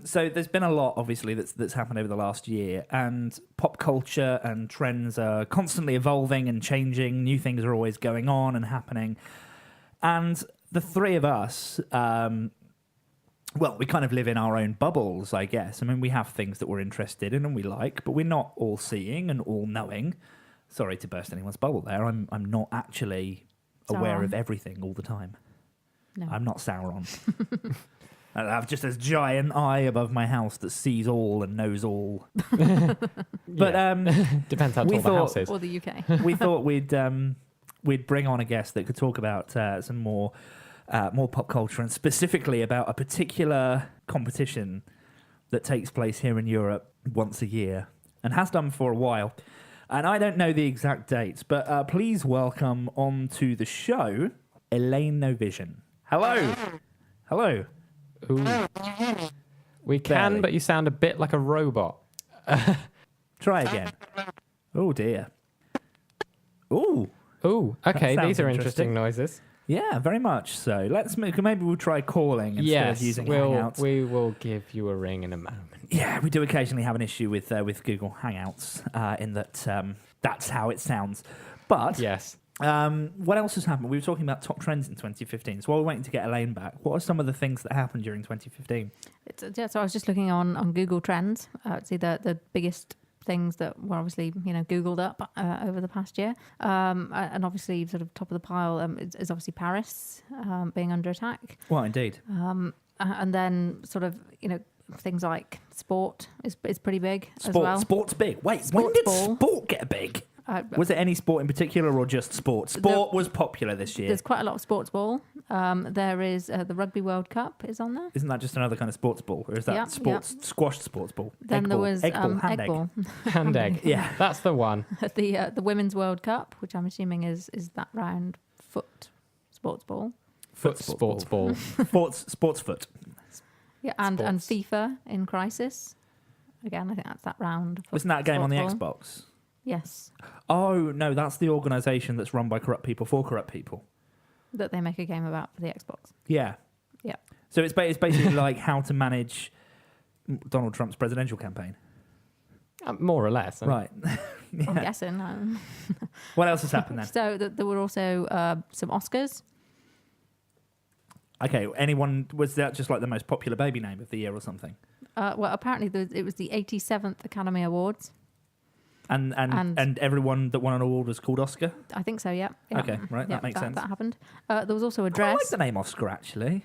So there's been a lot, obviously, that's happened over the last year, and pop culture and trends are constantly evolving and changing. New things are always going on and happening. And the three of us, we kind of live in our own bubbles, I guess. I mean, we have things that we're interested in and we like, but we're not all seeing and all knowing. Sorry to burst anyone's bubble there. I'm not actually aware Sauron. of everything all the time. No. I'm not Sauron. I have just this giant eye above my house that sees all and knows all. But Depends how we tall the thought- house is. Or the UK. we thought we'd bring on a guest that could talk about some more pop culture and specifically about a particular competition that takes place here in Europe once a year and has done for a while. And I don't know the exact dates, but please welcome onto the show Elaine O'Neill. Hello. Hello. Ooh. We can, Barely. but you sound a bit like a robot. Try again. Oh dear. Ooh. Ooh, okay, sounds these are interesting. interesting noises. Yeah, very much so. Maybe we'll try calling instead of using Hangouts. we will give you a ring in a moment. Yeah, we do occasionally have an issue with Google Hangouts in that that's how it sounds. But Yes. what else has happened? We were talking about top trends in 2015. So while we're waiting to get Elaine back, what are some of the things that happened during 2015? So I was just looking on Google Trends to see the biggest things that were obviously Googled up over the past year, and obviously sort of top of the pile is obviously Paris being under attack, Well, indeed. and then sort of things like sport is pretty big as Sport, well. Sport's big. Wait, when Sports did ball. sport get big? Was it any sport in particular or just sport? Sport was popular this year. There's quite a lot of sports ball. There is the Rugby World Cup is on there. Isn't that just another kind of sports ball? Or is that Yeah, squash sports ball? Then Egg there ball, was egg ball, hand egg egg. ball. Hand egg. Yeah. That's the one. The Women's World Cup, which I'm assuming is that round foot sports ball. Foot sports ball. Sports foot. Yeah, and Sports. FIFA in Crisis. Again, I think that's that round. Wasn't that a game on the sports ball. Xbox? Yes, Oh, no, that's the organisation that's run by corrupt people for corrupt people. that they make a game about for the Xbox. Yeah. Yeah. So it's basically like how to manage Donald Trump's presidential campaign. More or less. Right. I'm guessing. What else has happened then? So there were also some Oscars. Okay, was that just like the most popular baby name of the year or something? Well, apparently it was the 87th Academy Awards. And everyone that won an award was called Oscar? I think so. Yeah. Yeah. Okay, right, that makes sense. That happened. There was also a I dress. like the name Oscar, actually.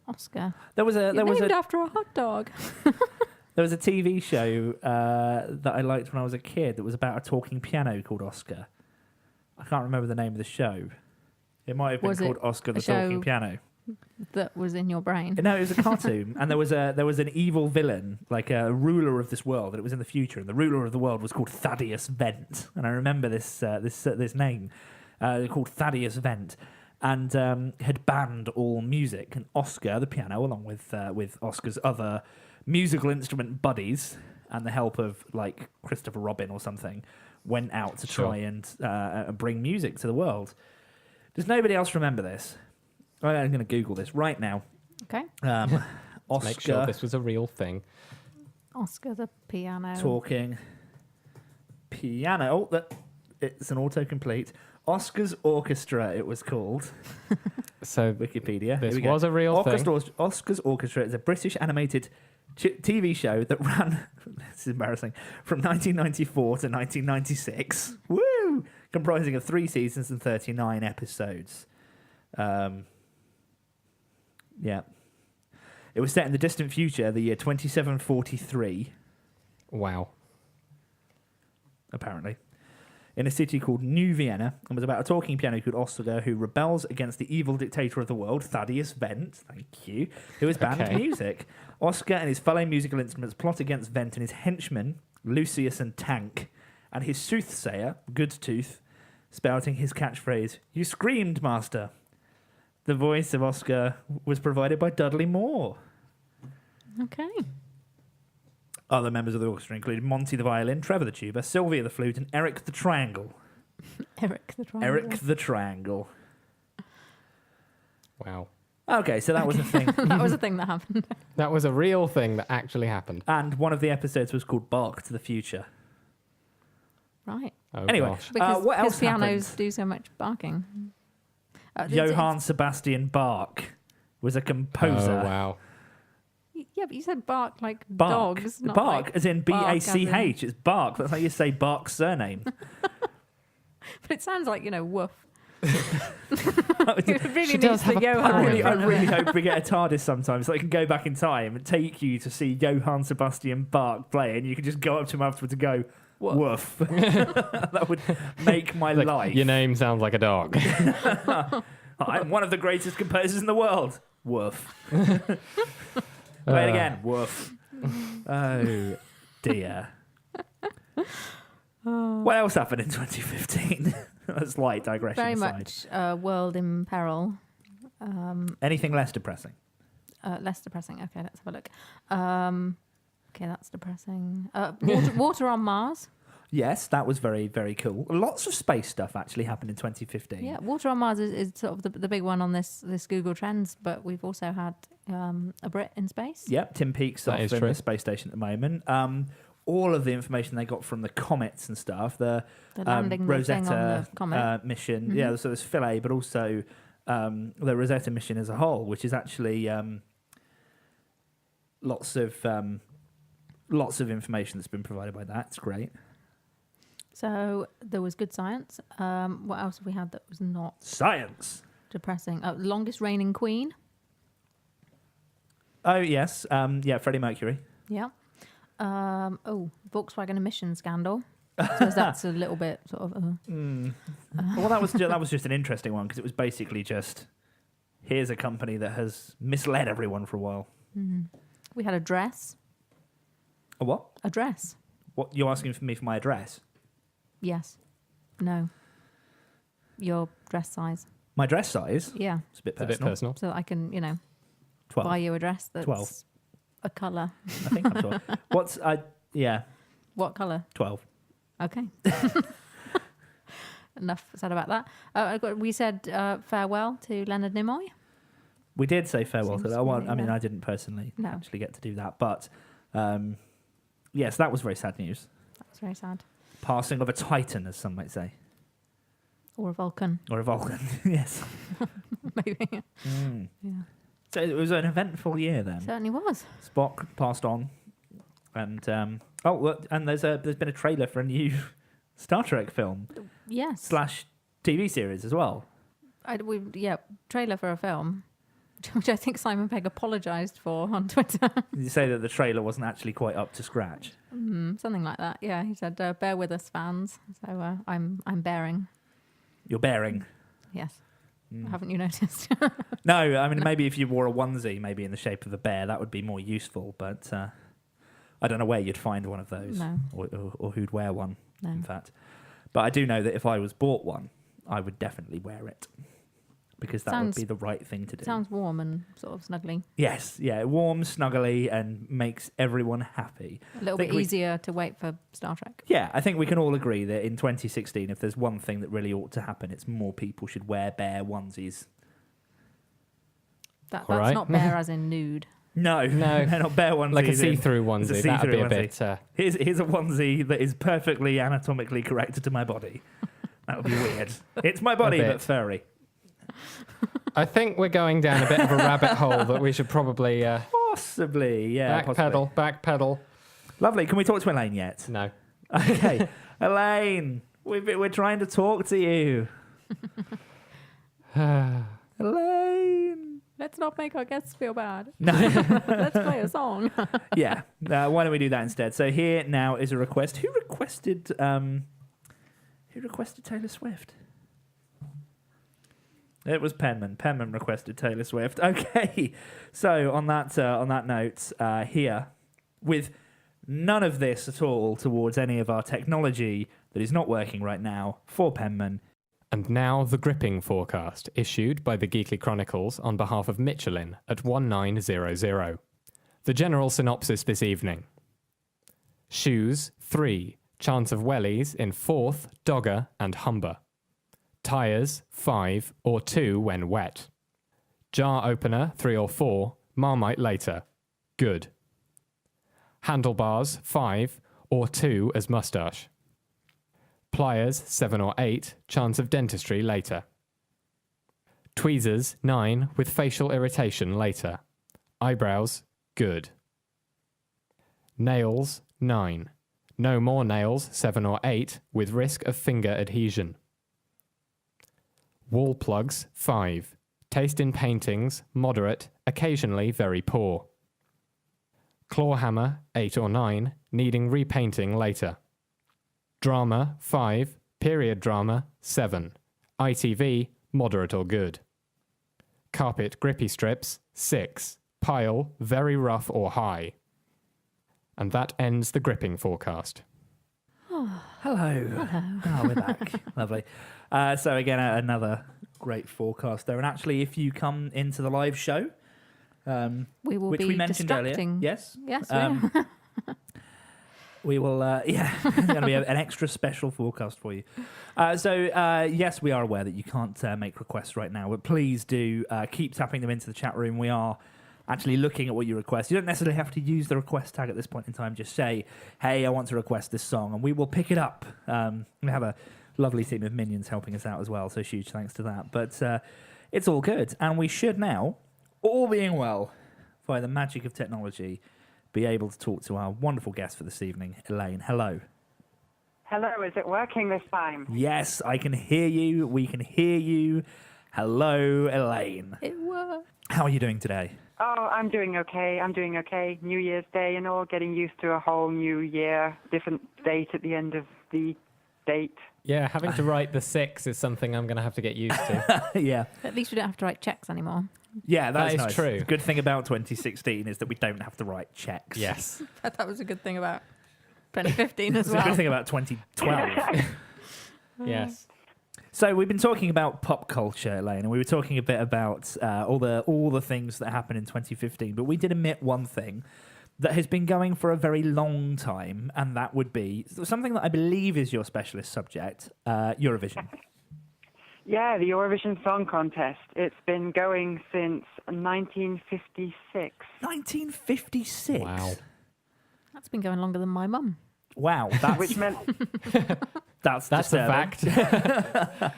Oscar. There was Named after a hot dog. There was a TV show that I liked when I was a kid that was about a talking piano called Oscar. I can't remember the name of the show. It might have been Was it called Oscar the a show- Talking Piano. That was in your brain. No, it was a cartoon, and there was an evil villain, like a ruler of this world, and it was in the future. And the ruler of the world was called Thaddeus Vent, and I remember this name, called Thaddeus Vent, and had banned all music. And Oscar, the piano, along with Oscar's other musical instrument buddies, and the help of like Christopher Robin or something, went out to try and bring music to the world. Does nobody else remember this? I'm going to Google this right now. Okay. Oscar Make sure this was a real thing. Oscar the piano. talking piano. Oh, it's an autocomplete. Oscar's Orchestra, it was called. So Wikipedia. this Here we go. was a real thing. Oscar's Orchestra is a British animated TV show that ran, this is embarrassing, from 1994 to 1996. Woo! Comprising of 3 seasons and 39 episodes. Yeah. It was set in the distant future, the year 2743, Wow. apparently, in a city called New Vienna, and was about a talking piano called Oscar who rebels against the evil dictator of the world, Thaddeus Vent, thank you, who has banned Okay. music. Oscar and his fellow musical instruments plot against Vent and his henchmen, Lucius and Tank, and his soothsayer, Goodtooth, spouting his catchphrase, "You screamed, master." The voice of Oscar was provided by Dudley Moore. Okay. Other members of the orchestra included Monty the violin, Trevor the tuba, Sylvia the flute, and Eric the triangle. Eric the triangle. Eric the triangle. Wow. Okay, so that was a thing. That was a thing that happened. That was a real thing that actually happened. And one of the episodes was called Bark to the Future. Right. Oh, Anyway, gosh. Because what else pianos happened? do so much barking. Johann Sebastian Bach was a composer. Oh, wow. Yeah, but you said bark like Bark. dogs. Not Bark, like as in bark as in- B-A-C-H. It's Bark. That's how you say Bark's surname. But it sounds like, woof. I It really She does needs have the a Johann pun. in really front of it. hope we get a TARDIS sometime so I can go back in time and take you to see Johann Sebastian Bach play, and you can just go up to him afterwards and go, woof. That would make my Like, life. your name sounds like a dog. I'm one of the greatest composers in the world. Woof. Play it again. Woof. Oh, dear. What else happened in 2015? A slight digression Very aside. much world in peril. Anything less depressing? Less depressing. Okay, let's have a look. Okay, that's depressing. Water on Mars. Yes, that was very, very cool. Lots of space stuff actually happened in 2015. Yeah, water on Mars is sort of the big one on this Google Trends, but we've also had a Brit in space. Yep, Tim Peake's That off is in true. the space station at the moment. All of the information they got from the comets and stuff, the landing the thing on Rosetta the comet. mission, Mhm. yeah, so there's Philae, but also the Rosetta mission as a whole, which is actually lots of information that's been provided by that. It's great. So there was good science. What else have we had that was not Science. depressing? Longest reigning queen. Oh, yes. Yeah, Freddie Mercury. Yeah. Volkswagen emission scandal. So that's a little bit sort of. Well, that was just an interesting one because it was basically just here's a company that has misled everyone for a while. We had a dress. A what? A dress. What you're asking for me for my address? Yes. No. Your dress size. My dress size? Yeah. It's a bit It's a personal. bit personal. So that I can, 12. buy you a dress that's 12. a colour. I think I'm 12. Yeah, What colour? 12. Okay. Enough said about that. We said farewell to Leonard Nimoy. We did say farewell to Seems that one. really I mean, low. I didn't personally No. actually get to do that, but yes, that was very sad news. That's very sad. Passing of a titan, as some might say, Or a Vulcan, or a Vulcan. Yes. maybe. Yeah. So it was an eventful year then. Certainly was. Spock passed on, and and there's been a trailer for a new Star Trek film Yes. / TV series as well. Trailer for a film, which I think Simon Pegg apologised for on Twitter. You say that the trailer wasn't actually quite up to scratch. Something like that. Yeah, he said, "Bear with us, fans." So I'm bearing. You're bearing. Yes. Haven't you noticed? No, I mean maybe if you wore a onesie, maybe in the shape of a bear, that would be more useful. But I don't know where you'd find one of those, No. or who'd wear one. No. In fact, but I do know that if I was bought one, I would definitely wear it because that would be the right thing to do. Sounds warm and sort of snuggly. Yes, yeah, warm, snuggly, and makes everyone happy. A little Think bit we- easier to wait for Star Trek. Yeah, I think we can all agree that in 2016, if there's one thing that really ought to happen, it's more people should wear bear onesies. That's All right. not bear as in nude. No, No. they're not bear onesies. Like a in- see-through It's a onesie. That'd be see-through a bit. Here's a onesie that is perfectly anatomically correct to my body. That would be weird. It's my body, bit. but furry. I think we're going down a bit of a rabbit hole that we should probably Possibly, yeah. possibly. backpedal. Lovely. Can we talk to Elaine yet? No. Okay. Elaine, we're trying to talk to you. Elaine. Let's not make our guests feel bad. No. Let's play a song. Yeah. Why don't we do that instead? So here now is a request. Who requested Taylor Swift? It was Penman. Penman requested Taylor Swift. Okay. So on that note, here with none of this at all towards any of our technology that is not working right now for Penman. And now the gripping forecast, issued by the Geekly Chronicles on behalf of Michelin at 1900. The general synopsis this evening. Shoes, 3. Chance of wellies in Forth, Dogger and Humber. Tyres, 5 or 2 when wet. Jar opener, 3 or 4. Marmite later. Good. Handlebars, 5 or 2 as moustache. Pliers, 7 or 8, chance of dentistry later. Tweezers, 9, with facial irritation later. Eyebrows, good. Nails, 9. No more nails, 7 or 8, with risk of finger adhesion. Wall plugs, 5. Taste in paintings, moderate, occasionally very poor. Claw hammer, 8 or 9, needing repainting later. Drama, 5. Period drama, 7. ITV, moderate or good. Carpet grippy strips, 6. Pile, very rough or high. And that ends the gripping forecast. Hello. Oh, we're back. Lovely. So again, another great forecast there. And actually, if you come into the live show, We will which be we mentioned earlier, distracting. yes, Yes. we will. There's going to be an extra special forecast for you. Yes, we are aware that you can't make requests right now, but please do keep tapping them into the chat room. We are actually looking at what you request. You don't necessarily have to use the request tag at this point in time. Just say, hey, I want to request this song, and we will pick it up. We have a lovely team of minions helping us out as well, so huge thanks to that. But it's all good, and we should now, all being well, by the magic of technology, be able to talk to our wonderful guest for this evening, Elaine. Hello. Hello, is it working this time? Yes, I can hear you. We can hear you. Hello, Elaine. It worked. How are you doing today? Oh, I'm doing okay. I'm doing okay. New Year's Day and all, getting used to a whole new year, different date at the end of the date. Yeah, having to write the 6 is something I'm going to have to get used to. Yeah. At least we don't have to write checks anymore. Yeah, that's That is nice. true. The good thing about 2016 is that we don't have to write checks. Yes. That was a good thing about 2015 as It's a well. good thing about 2012. Yes. So we've been talking about pop culture, Elaine, and we were talking a bit about all the things that happened in 2015. But we did omit one thing that has been going for a very long time, and that would be something that I believe is your specialist subject, Eurovision. Yeah, the Eurovision Song Contest. It's been going since 1956. 1956. Wow. That's been going longer than my mum. Wow, that's Which meant that's a disturbing. fact.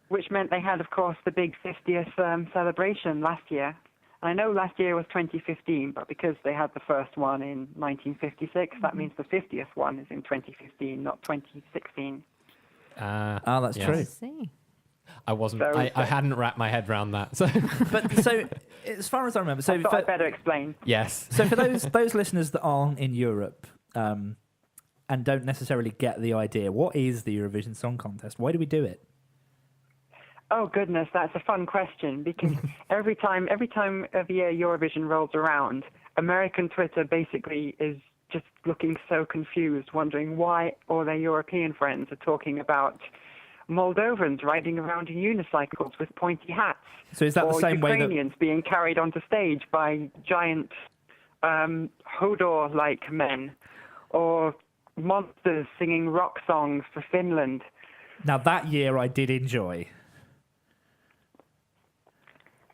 which meant they had, of course, the big 50th celebration last year. I know last year was 2015, but because they had the first one in 1956, that means the 50th one is in 2015, not 2016. Oh, that's Yes. true. I see. I wasn't. So- I hadn't wrapped my head around that. So But so, as far as I remember, so I thought I'd better explain. yes. So for those listeners that aren't in Europe and don't necessarily get the idea, what is the Eurovision Song Contest? Why do we do it? Oh goodness, that's a fun question because every time of year Eurovision rolls around, American Twitter basically is just looking so confused, wondering why all their European friends are talking about Moldovans riding around in unicycles with pointy hats. So is that the or same way that Ukrainians being carried onto stage by giant Hodor-like men, or monsters singing rock songs for Finland? now that year I did enjoy?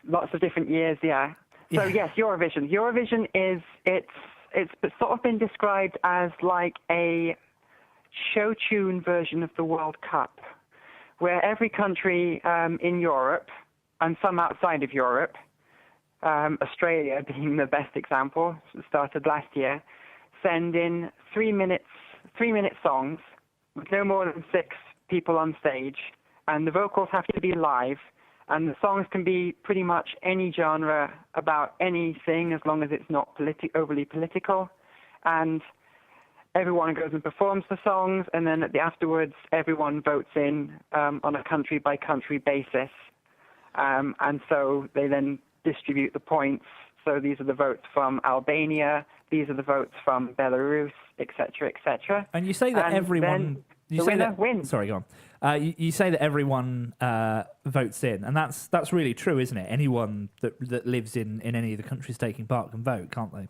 Lots of different years, yeah. So Yeah. yes, Eurovision. Eurovision is it's sort of been described as like a show tune version of the World Cup, where every country in Europe and some outside of Europe, Australia being the best example, started last year, send in 3-minute songs with no more than 6 people on stage, and the vocals have to be live. And the songs can be pretty much any genre about anything as long as it's not overly political. And everyone goes and performs the songs, and then afterwards everyone votes in on a country-by-country basis. And so they then distribute the points. So these are the votes from Albania, these are the votes from Belarus, etc., etc. And you say that And everyone. then You the say winner that. wins. Sorry, go on. You say that everyone votes in, and that's really true, isn't it? Anyone that lives in any of the countries taking part can vote, can't they?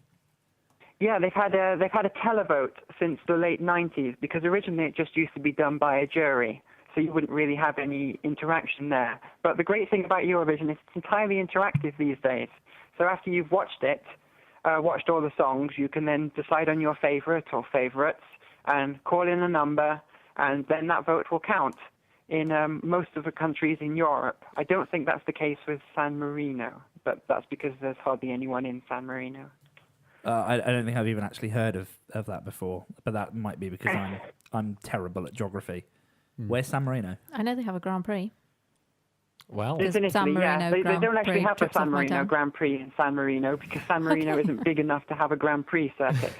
Yeah, they've had a televote since the late 90s because originally it just used to be done by a jury, so you wouldn't really have any interaction there. But the great thing about Eurovision is it's entirely interactive these days. So after you've watched it, watched all the songs, you can then decide on your favorite or favorites and call in a number, and then that vote will count in most of the countries in Europe. I don't think that's the case with San Marino, but that's because there's hardly anyone in San Marino. I don't think I've even actually heard of that before, but that might be because I'm terrible at geography. Where's San Marino? I know they have a Grand Prix. Well, It's in San Italy, yeah. Marino They Grand don't actually Prix have a trips off San my Marino tongue. Grand Prix in San Marino because San Marino Okay. isn't big enough to have a Grand Prix circuit.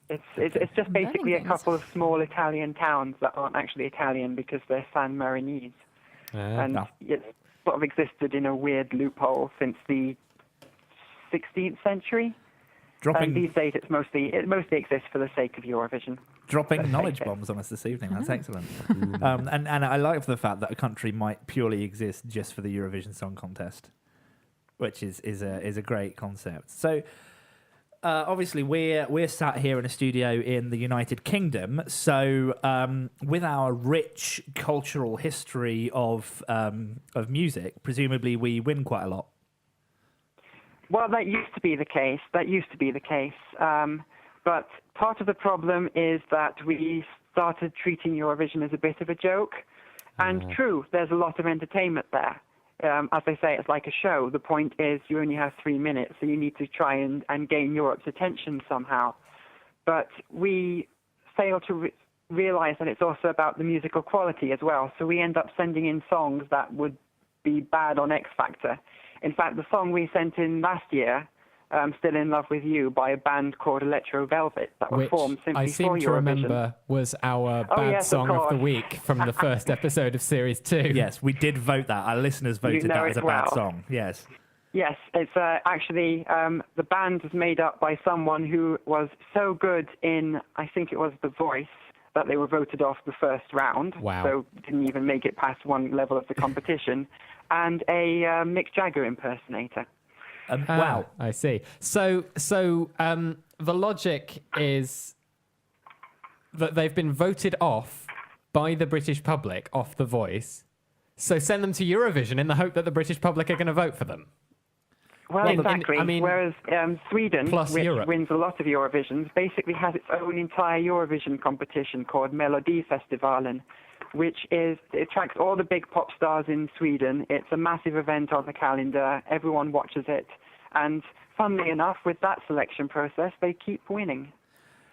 It's just basically a things. couple of small Italian towns that aren't actually Italian because they're San Marinese. And no. it's sort of existed in a weird loophole since the 16th century. And these days it mostly exists for the sake of Eurovision. Dropping knowledge bombs on us this evening. That's excellent. And I like the fact that a country might purely exist just for the Eurovision Song Contest, which is a great concept. So obviously we're sat here in a studio in the United Kingdom. So with our rich cultural history of music, presumably we win quite a lot. Well, that used to be the case. But part of the problem is that we started treating Eurovision as a bit of a joke. And true, there's a lot of entertainment there. As I say, it's like a show. The point is you only have 3 minutes, so you need to try and gain Europe's attention somehow. But we fail to realize that it's also about the musical quality as well. So we end up sending in songs that would be bad on X Factor. In fact, the song we sent in last year, Still in Love with You, by a band called Electro Velvet, that were Which formed simply I for seem to Eurovision. remember was our Oh, bad yes, of song of the course. week from the first episode of Series 2. Yes, we did vote that. Our listeners voted know that it as a bad well. song. Yes. Yes, it's actually the band was made up by someone who was so good in, I think it was The Voice, that they were voted off the first round. Wow. So didn't even make it past one level of the competition. And a Mick Jagger impersonator. Wow. I see. So the logic is that they've been voted off by the British public off The Voice. So send them to Eurovision in the hope that the British public are going to vote for them. Well, In- exactly. I mean, Whereas Sweden, plus which Europe. wins a lot of Eurovisions, basically has its own entire Eurovision competition called Melodifestivalen, which it attracts all the big pop stars in Sweden. It's a massive event on the calendar. Everyone watches it. And funnily enough, with that selection process, they keep winning.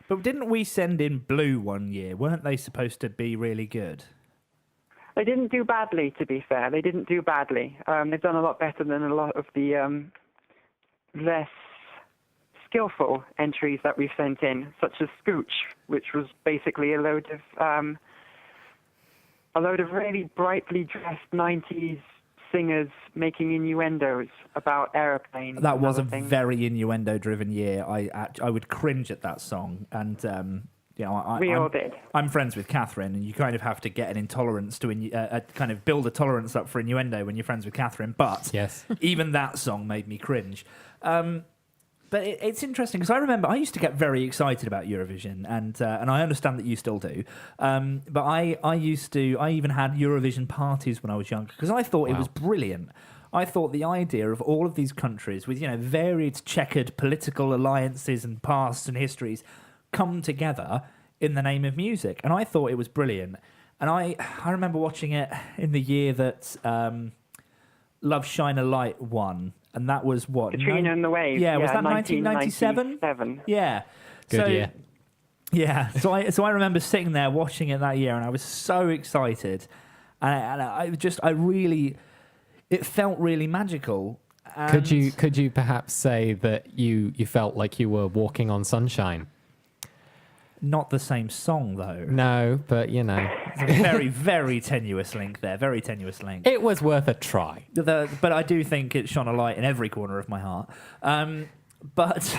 But didn't we send in Blue one year? Weren't they supposed to be really good? They didn't do badly, to be fair. They didn't do badly. They've done a lot better than a lot of the less skillful entries that we've sent in, such as Scooch, which was basically a load of really brightly dressed 90s singers making innuendos about aeroplanes. That and was a other things. very innuendo-driven year. I would cringe at that song, and We all did. I'm friends with Katharine, and you kind of have to get an intolerance to kind of build a tolerance up for innuendo when you're friends with Katharine. But Yes. even that song made me cringe. But it's interesting because I remember I used to get very excited about Eurovision, and I understand that you still do. But I even had Eurovision parties when I was younger because I thought it was brilliant. I thought the idea of all of these countries with varied checkered political alliances and pasts and histories come together in the name of music, and I thought it was brilliant. And I remember watching it in the year that Love Shine a Light won. And that was what? Katrina and the Waves. Yeah, was that 1997? Yeah. Good year. Yeah. So I remember sitting there watching it that year, and I was so excited, and it felt really magical. And Could you perhaps say that you felt like you were walking on sunshine? Not the same song though. No, but It's a very, very tenuous link there. Very tenuous link. it was worth a try. But I do think it shone a light in every corner of my heart. But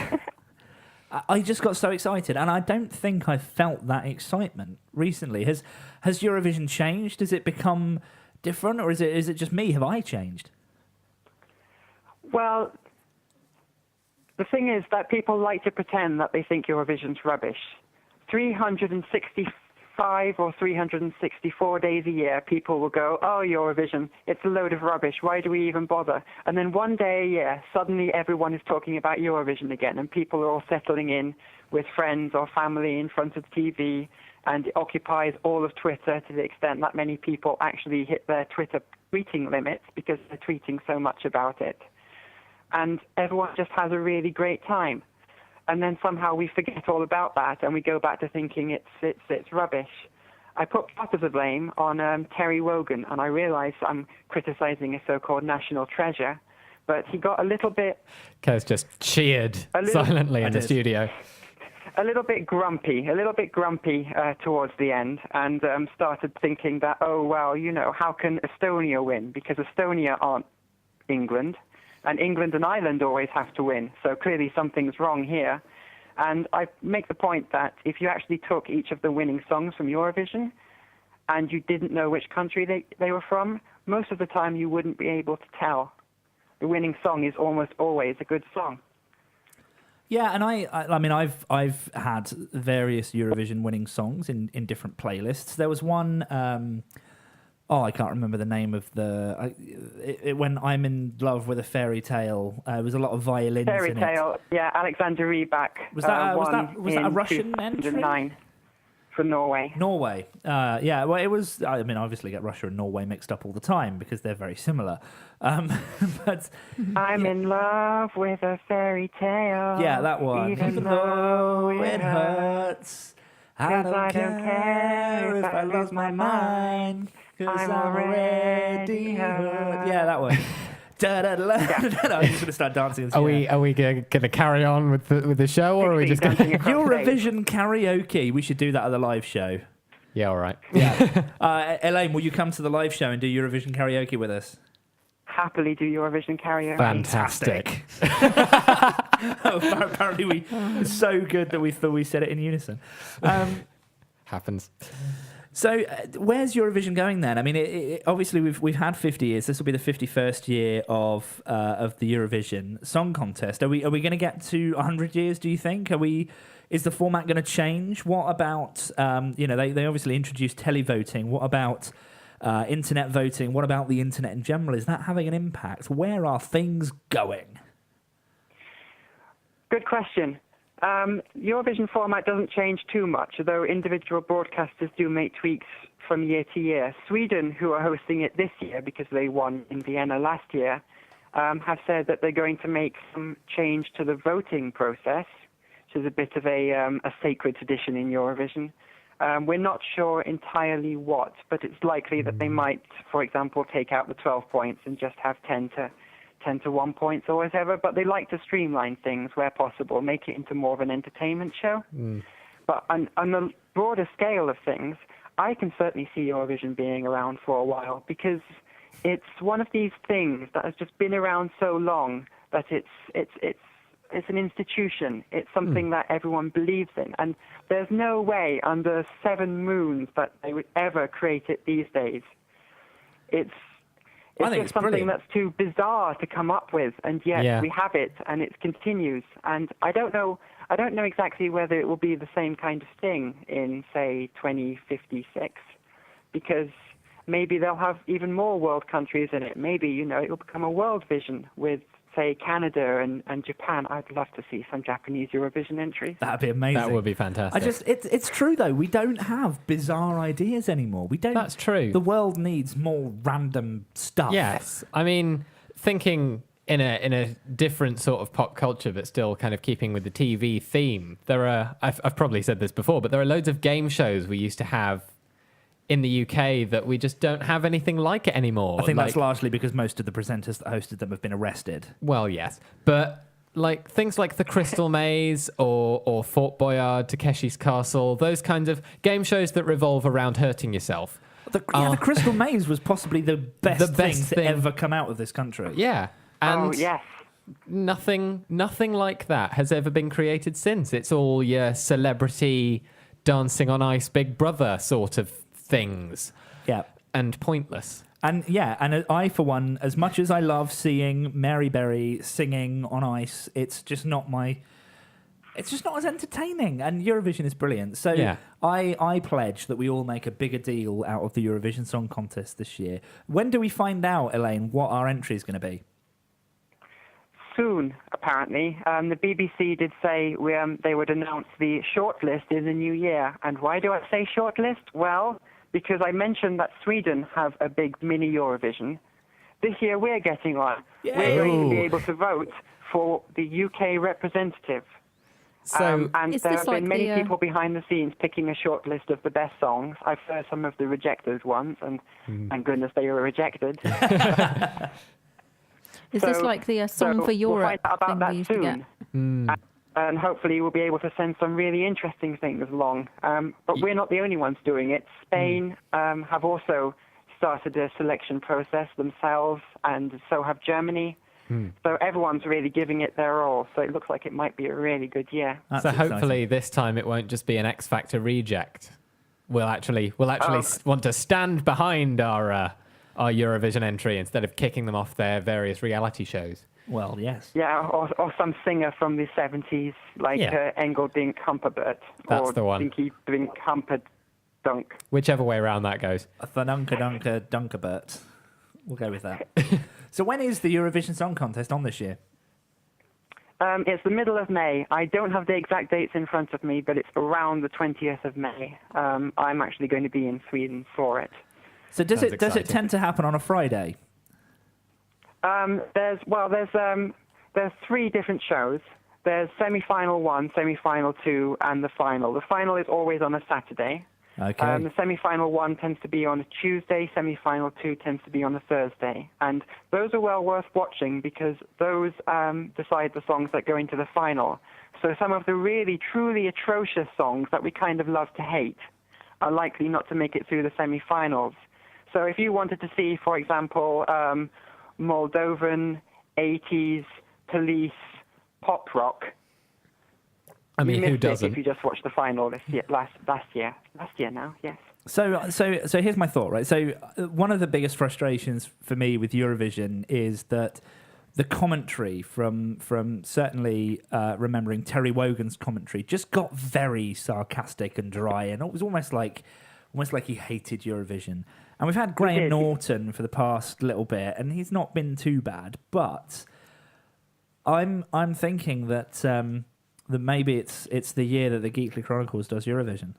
I just got so excited, and I don't think I've felt that excitement recently. Has Eurovision changed? Has it become different, or is it just me? Have I changed? Well, the thing is that people like to pretend that they think Eurovision's rubbish. 365 or 364 days a year, people will go, oh, Eurovision, it's a load of rubbish. Why do we even bother? And then one day a year, suddenly everyone is talking about Eurovision again, and people are all settling in with friends or family in front of the TV, and it occupies all of Twitter to the extent that many people actually hit their Twitter tweeting limits because they're tweeting so much about it. And everyone just has a really great time. And then somehow we forget all about that, and we go back to thinking it's rubbish. I put part of the blame on Terry Wogan, and I realize I'm criticizing a so-called national treasure, but he got a little bit... Kez just cheered silently in the studio. A little bit grumpy towards the end, and started thinking that, oh, well, how can Estonia win? Because Estonia aren't England. And England and Ireland always have to win, so clearly something's wrong here. And I make the point that if you actually took each of the winning songs from Eurovision and you didn't know which country they were from, most of the time you wouldn't be able to tell. The winning song is almost always a good song. Yeah, and I mean, I've had various Eurovision winning songs in different playlists. There was one... I can't remember the name of when I'm in love with a fairy tale. There was a lot of violins Fairy in tale, it. yeah. Alexander Rybak Was that a Russian 2009 entry? For Norway. Norway. Yeah. Well, it was. I mean, obviously, get Russia and Norway mixed up all the time because they're very similar. But I'm in love with a fairy tale. yeah, that one. Even though it hurts, I don't care if I lose my mind. 'Cause I'm already hurt. Yeah, that one. I'm just going to start dancing. Are we going to carry on with the show, or are we just going dancing across stage. Eurovision karaoke. We should do that at the live show. Yeah, all right. Elaine, will you come to the live show and do Eurovision karaoke with us? Happily do Eurovision karaoke. Fantastic. Apparently, it's so good that we thought we said it in unison. Happens. So, where's Eurovision going then? I mean, obviously we've had 50 years. This will be the 51st year of the Eurovision Song Contest. Are we going to get to 100 years? Do you think? Is the format going to change? What about they obviously introduced televoting. What about internet voting? What about the internet in general? Is that having an impact? Where are things going? Good question. Eurovision format doesn't change too much, although individual broadcasters do make tweaks from year to year. Sweden, who are hosting it this year because they won in Vienna last year, have said that they're going to make some change to the voting process, which is a bit of a sacred tradition in Eurovision. We're not sure entirely what, but it's likely that they might, for example, take out the 12 points and just have 10 to 1 points or whatever, but they like to streamline things where possible, make it into more of an entertainment show. But on the broader scale of things, I can certainly see Eurovision being around for a while, because it's one of these things that has just been around so long that it's an institution. It's something that everyone believes in, and there's no way under 7 moons that they would ever create it these days. It's just something brilliant. that's too bizarre to come up with, and yet we have it, and it continues. And I don't know exactly whether it will be the same kind of thing in, say, 2056, because maybe they'll have even more world countries in it. Maybe, it will become a world vision with, say, Canada and Japan. I'd love to see some Japanese Eurovision entries. That'd be amazing. That would be fantastic. It's true though. We don't have bizarre ideas anymore. We don't. That's true. The world needs more random stuff. Yes, I mean, thinking in a different sort of pop culture, but still kind of keeping with the TV theme. I've probably said this before, but there are loads of game shows we used to have in the UK that we just don't have anything like it anymore. I think that's largely because most of the presenters that hosted them have been arrested. Well, yes, but like things like the Crystal Maze or Fort Boyard, Takeshi's Castle, those kinds of game shows that revolve around hurting yourself. The Crystal Maze was possibly the best thing to ever come out of this country. Yeah, and yes. Nothing like that has ever been created since. It's all your celebrity dancing on ice, Big Brother sort of things. Yeah. And pointless. And I, for one, as much as I love seeing Mary Berry singing on ice, it's just not as entertaining. And Eurovision is brilliant. So I pledge that we all make a bigger deal out of the Eurovision Song Contest this year. When do we find out, Elaine, what our entry is going to be? Soon, apparently. The BBC did say they would announce the shortlist in the new year. And why do I say shortlist? Well, because I mentioned that Sweden have a big mini Eurovision. This year we're getting one. Yay! We're going to be able to vote for the UK representative. So, and Is there this have like been many the, people behind the scenes picking a short list of the best songs. I've heard some of the rejected ones, and thank goodness they were rejected. Is this like the Song for Europe we'll find out about thing that we used to soon. get? And hopefully we'll be able to send some really interesting things along. But we're not the only ones doing it. Spain have also started a selection process themselves, and so have Germany. So everyone's really giving it their all. So it looks like it might be a really good year. That's so exciting. hopefully this time it won't just be an X Factor reject. We'll actually want to stand behind our Eurovision entry instead of kicking them off their various reality shows. Well, yes. Yeah, or some singer from the 70s, like Engeldink Humperbert. That's or the one. Dinky Dink Humperdunk. Whichever way around that goes. Thununka Dunkabert. We'll go with that. So when is the Eurovision Song Contest on this year? It's the middle of May. I don't have the exact dates in front of me, but it's around the 20th of May. I'm actually going to be in Sweden for it. So does Sounds it exciting. tend to happen on a Friday? There's 3 different shows. There's semi-final 1, semi-final 2, and the final. The final is always on a Saturday. Okay. The semi-final 1 tends to be on a Tuesday, semi-final 2 tends to be on a Thursday. And those are well worth watching because those decide the songs that go into the final. So some of the really, truly atrocious songs that we kind of love to hate are likely not to make it through the semi-finals. So if you wanted to see, for example, Moldovan, 80s, Police, pop rock, I mean, you who missed it doesn't? if you just watched the final this year, last year now, yes. So here's my thought, right? So one of the biggest frustrations for me with Eurovision is that the commentary from certainly remembering Terry Wogan's commentary just got very sarcastic and dry, and it was almost like he hated Eurovision. And we've had Graham Norton for the past little bit, and he's not been too bad. But I'm thinking that that maybe it's the year that the Geekly Chronicles does Eurovision.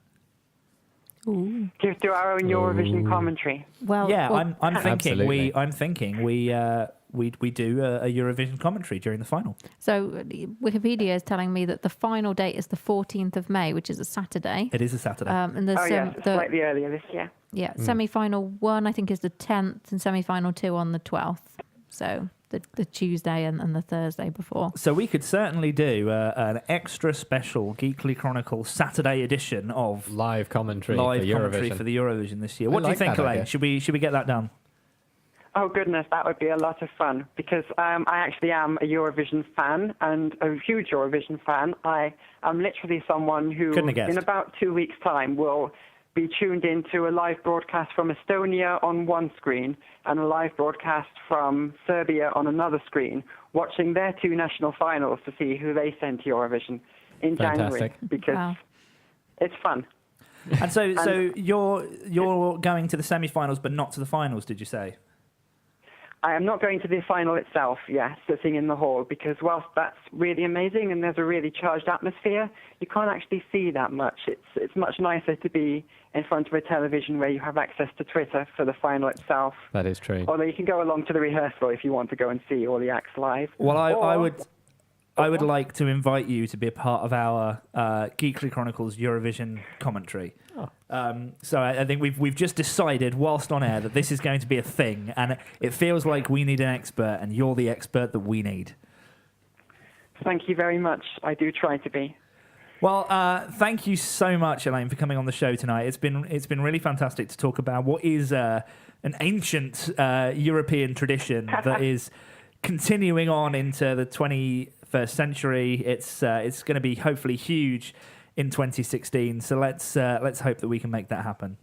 Ooh. Just do our own Eurovision commentary. Well, Yeah, well, I'm thinking Absolutely. we do a Eurovision commentary during the final. So Wikipedia is telling me that the final date is the 14th of May, which is a Saturday. It is a Saturday. And the, Yes, slightly earlier this year. semi-final 1 I think is the 10th and semi-final 2 on the 12th. So the Tuesday and the Thursday before. So we could certainly do an extra special Geekly Chronicle Saturday edition of Live commentary live for Eurovision. commentary for the Eurovision this year. I What do you like think, that Elaine? idea. Should we get that done? Oh, goodness, that would be a lot of fun because I actually am a Eurovision fan and a huge Eurovision fan. I am literally someone who, Couldn't have guessed. in about 2 weeks' time, will be tuned into a live broadcast from Estonia on one screen and a live broadcast from Serbia on another screen, watching their 2 national finals to see who they send to Eurovision in January Fantastic. because Wow. it's fun. And so you're going to the semi-finals, but not to the finals. Did you say? I am not going to the final itself, sitting in the hall, because whilst that's really amazing and there's a really charged atmosphere, you can't actually see that much. It's much nicer to be in front of a television where you have access to Twitter for the final itself. That is true. Although you can go along to the rehearsal if you want to go and see all the acts live. Well, I Or- would like to invite you to be a part of our Geekly Chronicles Eurovision commentary. So I think we've just decided whilst on air that this is going to be a thing, and it feels like we need an expert, and you're the expert that we need. Thank you very much. I do try to be. Well, thank you so much, Elaine, for coming on the show tonight. It's been really fantastic to talk about what is an ancient European tradition that is continuing on into the 21st century. It's going to be hopefully huge in 2016. So let's hope that we can make that happen.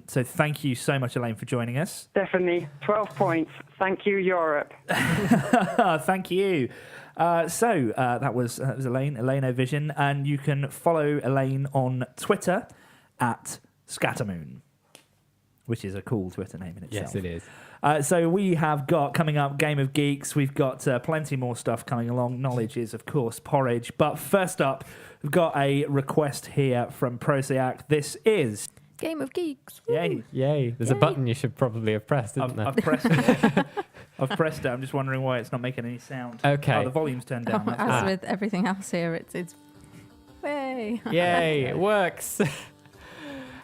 So thank you so much, Elaine, for joining us. Definitely. 12 points. Thank you, Europe. Thank you. So that was Elaine O'Vision, and you can follow Elaine on Twitter at Scattermoon, which is a cool Twitter name in itself. Yes, it is. So we have got coming up Game of Geeks. We've got plenty more stuff coming along. Knowledge is, of course, porridge. But first up, we've got a request here from Proseac. This is Game of Geeks. Woo. Yay. Yay. There's a Yay. button you should probably have pressed, isn't there? I've pressed it. I've pressed it. I'm just wondering why it's not making any sound. Okay. Oh, the volume's turned down. That's As why. with everything else here, it's way. Yay, it works.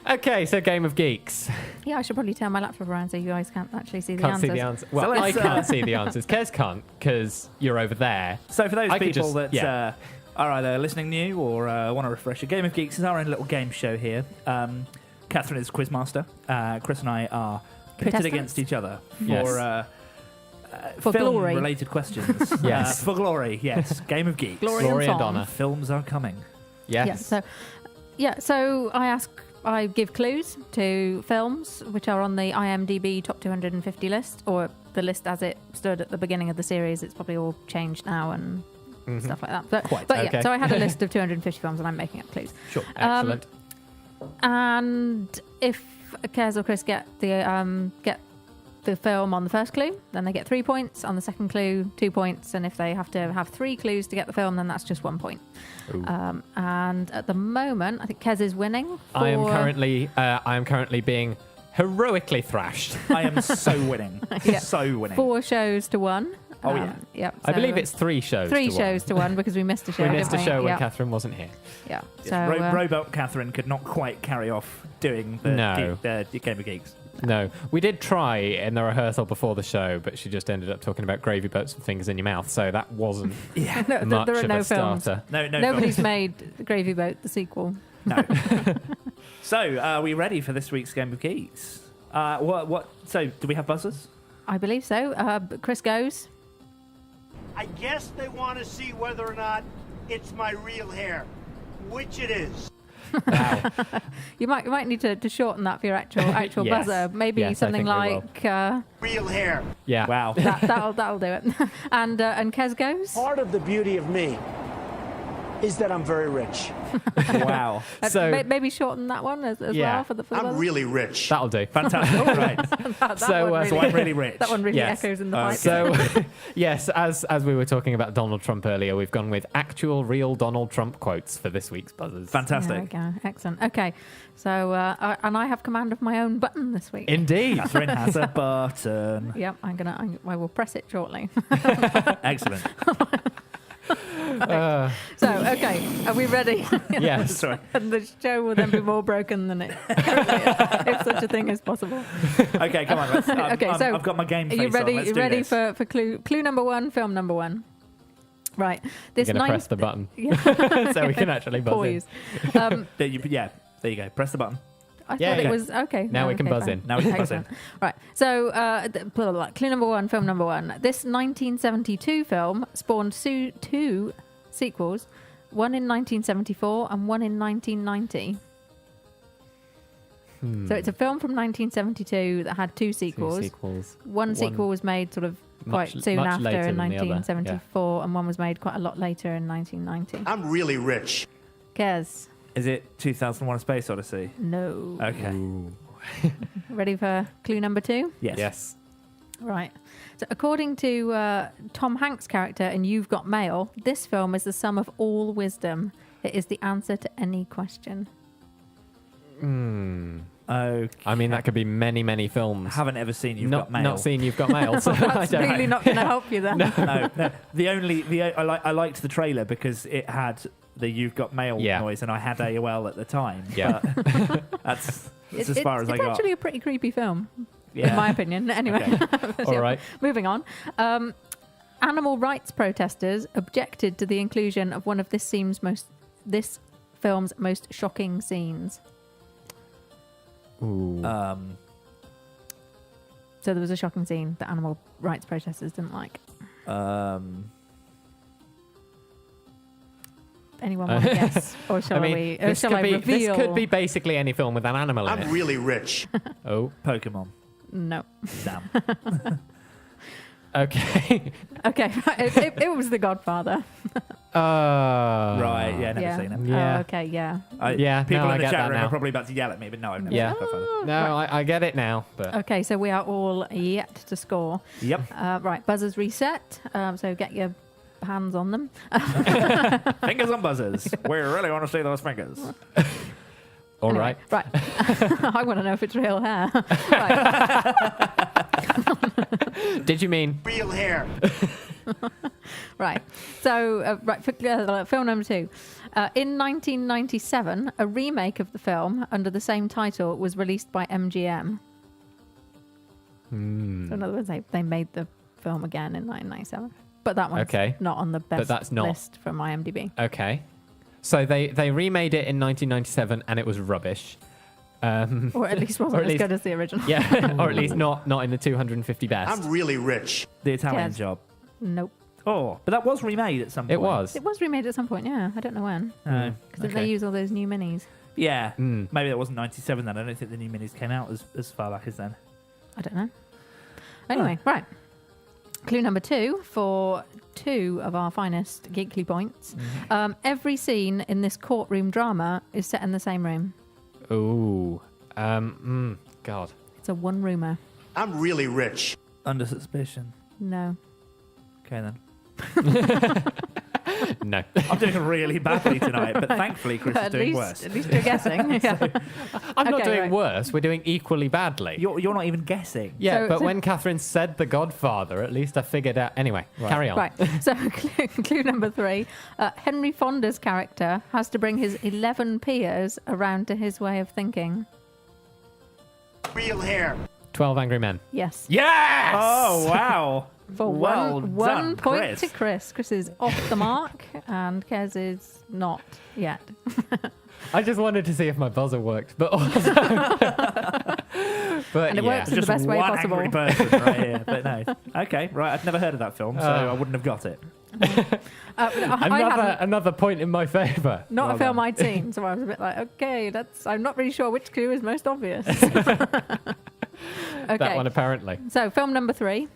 Okay, so Game of Geeks. Yeah, I should probably turn my laptop around so you guys can't actually see the Can't answers. see the answer. Well, So I let's, can't see the answers. Kez can't because you're over there. So for those I could people just- that yeah. are either listening new or want to refresh, a Game of Geeks is our own little game show here. Katharine is Quizmaster. Chris and I are pitted Contestants? against each other Yes. For glory. film-related questions. Yes. For glory, yes. Game of Geeks. Glory Glory and song. honour. Films are coming. Yes. So I give clues to films which are on the IMDb top 250 list, or the list as it stood at the beginning of the series. It's probably all changed now and stuff like that. But, Quite. but yeah, Okay. so I had a list of 250 films and I'm making up clues. Sure. Excellent. And if Kez or Chris get the film on the first clue, then they get 3 points. On the second clue, 2 points. And if they have to have 3 clues to get the film, then that's just 1 point. Ooh. And at the moment, I think Kez is winning. I am currently being heroically thrashed. I am so winning. Yeah. So winning. 4 shows to 1. Oh, yeah. Yep. I so, believe it's 3 shows. three to shows to one because we missed a show. We missed a didn't show when Yep. Katharine wasn't here. Yeah. Yes, So Robot Catherine could not quite carry off doing the Game of Geeks. No, we did try in the rehearsal before the show, but she just ended up talking about gravy boats and fingers in your mouth, so that wasn't no, much there are of no a films. starter. Nobody's films. made The Gravy Boat the sequel. No. So, are we ready for this week's Game of Geeks? So, do we have buzzers? I believe so. Chris goes. I guess they want to see whether or not it's my real hair, which it is. Wow. You might need to shorten that for your actual Yes. buzzer. Maybe Yes, I something think we will. like Real hair. Yeah. Wow. that'll do it. And Kez goes. Part of the beauty of me is that I'm very rich. Wow. So- Maybe shorten that one as Yeah. well for the I'm buzzer. really rich. That'll do. Fantastic. Right. That So, one So, I'm really rich. that one really Yes. echoes in the mic. So, yes, as we were talking about Donald Trump earlier, we've gone with actual real Donald Trump quotes for this week's buzzers. Fantastic. There we go. Excellent. Okay. So and I have command of my own button this week. Indeed. Catherine has a button. Yep. I will press it shortly. Excellent. So okay, are we ready? Yes. Sorry. And the show will then be more broken than it currently is, if such a thing is possible. Okay, come on. Okay, so I've got my game Are face you ready? on. Let's You do ready this. for clue number one? Film number one. Right. This You're going to press the button Yeah. so we can actually buzz Poise. There you go. Press the button. I Yeah, thought okay. it was okay. Now we can buzz fine. in. Now we can buzz in. Excellent. Right. So, blah, blah, blah. Clue number one, film number one. This 1972 film spawned two sequels, one in 1974 and one in 1990. So it's a film from 1972 that had two in. sequels. Two sequels. One sequel was made sort of quite Much- soon much after later in than the other, yeah. 1974, and one was made quite a lot later in 1990. I'm really rich. Kez? Is it 2001: A Space Odyssey? No. Okay. Ready for clue number two? Yes. Yes. Right. So, according to Tom Hanks' character in You've Got Mail, this film is the sum of all wisdom. It is the answer to any question. Okay. I mean, that could be many, many films. Haven't ever seen You've not, Got Mail. Not seen You've Got Mail. So I That's don't really not going to help you there. No. I liked the trailer because it had the You've Got Mail Yeah. noise, and I had AOL at the time. Yeah. But that's as far as I It's got. actually a pretty creepy film, Yeah. in my opinion. Anyway, Okay. All right. Moving on. Animal rights protesters objected to the inclusion of one of this film's most shocking scenes. Ooh. So there was a shocking scene that animal rights protesters didn't like. Anyone want to guess? Or shall we? Or this shall could I be, reveal? This could be basically any film with an animal in I'm it. really rich. Oh, Pokemon. No. Damn. okay. Okay, it was The Godfather. Right. Yeah. Never yeah. seen it. Yeah. Okay. Yeah. Yeah, People no, I in the get chat that room now. are probably about to yell at me, but no, I've never Yeah. seen Godfather. No, I get it now. But Okay. So we are all yet to score. Yep. Right. Buzzers reset. So get your hands on them. Fingers on buzzers. We really want to see those fingers. all Anyway, right. Right. I want to know if it's real hair. Right. Did you mean? Real hair. Right. So, right, for film number two. In 1997, a remake of the film under the same title was released by MGM. So, in other words, they made the film again in 1997. But that one's Okay. not on the best that's not- list from IMDb. Okay. So they remade it in 1997 and it was rubbish. Or at least wasn't Or at as least- good as the original. Yeah, or at least not in the 250 best. I'm really rich. The Italian Yes. Job. Nope. Oh, but that was remade at some point. It was. It was remade at some point, yeah. I don't know when. Oh, Because okay. they use all those new minis. Yeah. Mm. Maybe that wasn't 97 then. I don't think the new minis came out as far back as then. I don't know. Anyway, right. Clue number two for two of our finest geekly points. Every scene in this courtroom drama is set in the same room. Ooh. God. It's a one-roomer. I'm really rich. Under Suspicion. No. Okay then. No. I'm doing really badly tonight, but thankfully Chris is doing worse. At least you're guessing. Yeah. I'm not Okay, doing right. worse. We're doing equally badly. You're not even guessing. Yeah, So- but so- when Katharine said The Godfather, at least I figured out. Anyway, carry on. Right. So clue number 3. Henry Fonda's character has to bring his 11 peers around to his way of thinking. Real hair. 12 Angry Men. Yes. Yes! Oh, wow. For Well one done, point Chris. to Chris. Chris is off the mark, and Kez is not yet. I just wanted to see if my buzzer worked, but also... but And it yeah. works in the best way one possible. angry person right here. But no. Okay, right. I've never heard of that film, so I wouldn't have got it. I hadn't. Another point in my favour. Not Well a film done. I'd seen, so I was a bit like, okay, I'm not really sure which clue is most obvious. Okay, That one, apparently. so film number 3.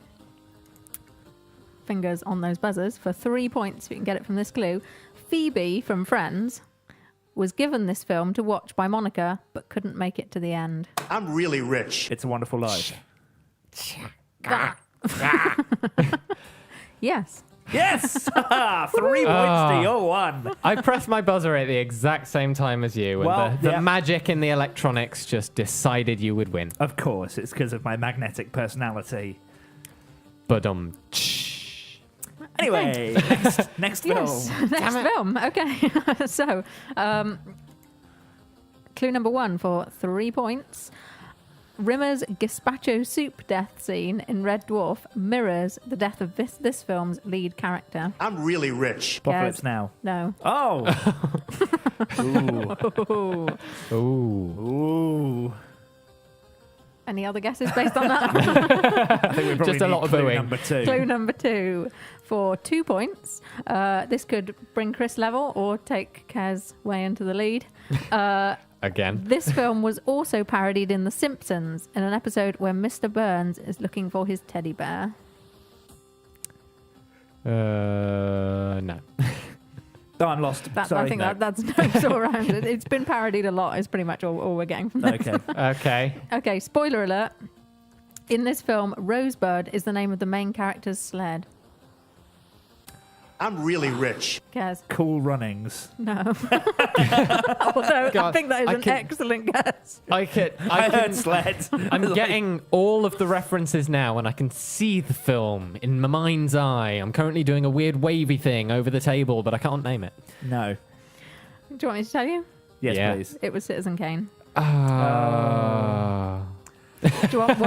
Fingers on those buzzers for 3 points if you can get it from this clue. Phoebe from Friends was given this film to watch by Monica, but couldn't make it to the end. I'm really rich. It's a Wonderful Life. Yes. Yes! 3 points to your 1. I pressed my buzzer at the exact same time as you, and Well, the yeah. magic in the electronics just decided you would win. Of course, it's because of my magnetic personality. But Anyway, next Yes. film. Next film. Okay. So, clue number 1 for 3 points. Rimmer's gazpacho soup death scene in Red Dwarf mirrors the death of this film's lead character. I'm really rich. Apocalypse Yes. Now. No. Oh! Ooh. Ooh. Ooh. Any other guesses based on that? I think we probably Just a need lot of clue booing. number 2. Clue number 2 for 2 points. This could bring Chris level or take Kaz way into the lead. Again. This film was also parodied in The Simpsons in an episode where Mr. Burns is looking for his teddy bear. No. Oh, I'm lost. I Sorry. think no. that's notes all around it. It's been parodied a lot, is pretty much all we're getting from this. Okay. Okay. Okay, spoiler alert. In this film, Rosebud is the name of the main character's sled. I'm really rich. Kaz? Cool Runnings. No. Although I God, think that is I an can- excellent guess. I I heard sled. I'm getting all of the references now, and I can see the film in my mind's eye. I'm currently doing a weird wavy thing over the table, but I can't name it. No. Do you want me to tell you? Yes, Yeah. please. It was Citizen Kane. Ah. Do you want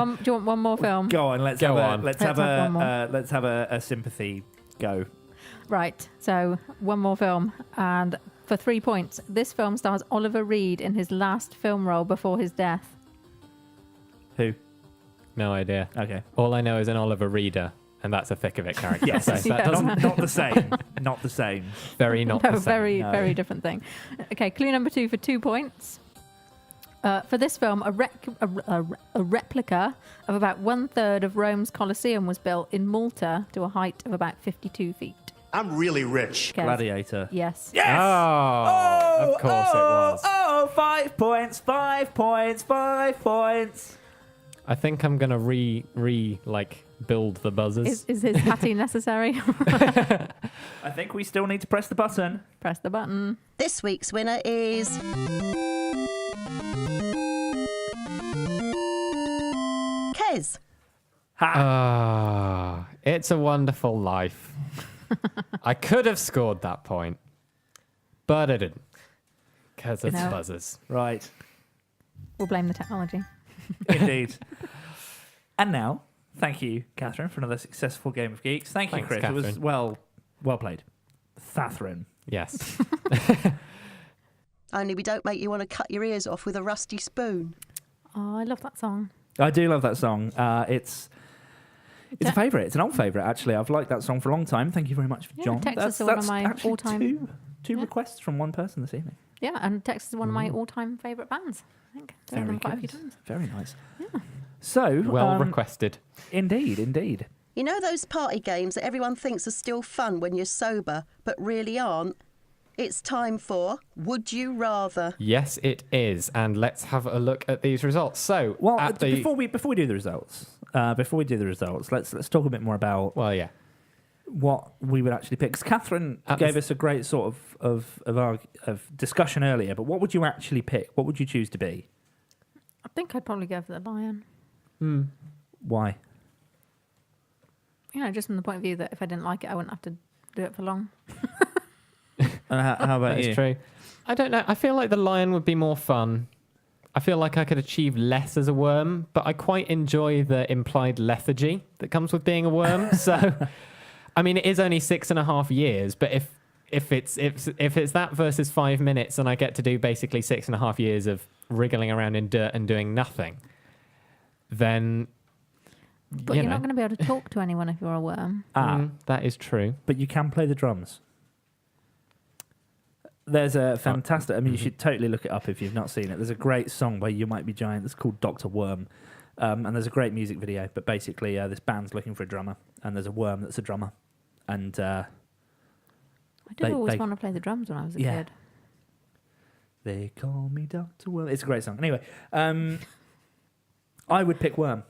one more film? Go on. Let's Go have on. a let's Let's have have one more. let's have a sympathy go. Right. So one more film, and for 3 points, this film stars Oliver Reed in his last film role before his death. Who? No idea. Okay. All I know is an Oliver Reader, and that's a thick of it character. Yes. So that Yeah. doesn't Not the same. Not the same. very not No, the same. No. very different thing. Okay, clue number 2 for 2 points. For this film, a replica of about 1/3 of Rome's Colosseum was built in Malta to a height of about 52 feet. I'm really rich. Kez? Gladiator. Yes. Yes. Oh, of course it was. Oh, 5 points. 5 points. 5 points. I think I'm gonna build the buzzers. Is his patty necessary? I think we still need to press the button. Press the button. This week's winner is Kez. It's a Wonderful Life. I could have scored that point, but I didn't. Because it's No. buzzers. Right. We'll blame the technology. Indeed. And now, thank you, Katharine, for another successful game of Geeks. Thank you, Thanks, Chris. It was Katharine. well played. Catherine. Yes. Only we don't make you want to cut your ears off with a rusty spoon. Oh, I love that song. I do love that song. It's a favourite. It's an old favourite, actually. I've liked that song for a long time. Thank you very much, Yeah, John. Texas are one of my actually all-time- two Yeah. requests from one person this evening. Yeah, and Texas is one of my all-time favourite bands. I think. I've heard Very them quite a few good. times. Very nice. So, Well requested. Indeed. You know those party games that everyone thinks are still fun when you're sober, but really aren't? It's time for Would You Rather? Yes, it is. And let's have a look at these results. So, Well, at the... before we do the results, let's talk a bit more about Well, yeah. what we would actually pick. 'Cause Katharine gave us a great sort of discussion earlier, but what would you actually pick? What would you choose to be? I think I'd probably go for the lion. Why? Just from the point of view that if I didn't like it, I wouldn't have to do it for long. How about That's you? true. I don't know. I feel like the lion would be more fun. I feel like I could achieve less as a worm, but I quite enjoy the implied lethargy that comes with being a worm. So, I mean, it is only 6.5 years, but if it's that versus 5 minutes, and I get to do basically 6.5 years of wriggling around in dirt and doing nothing, then But you're not going to be able to talk to anyone if you're a worm. that is true. But you can play the drums. There's a fantastic... I mean, you should totally look it up if you've not seen it. There's a great song by You Might Be Giant that's called Dr. Worm. And there's a great music video. But basically, this band's looking for a drummer. And there's a worm that's a drummer. And I did always want to play the drums when I was a kid. They call me Dr. Worm. It's a great song. Anyway, I would pick Worm.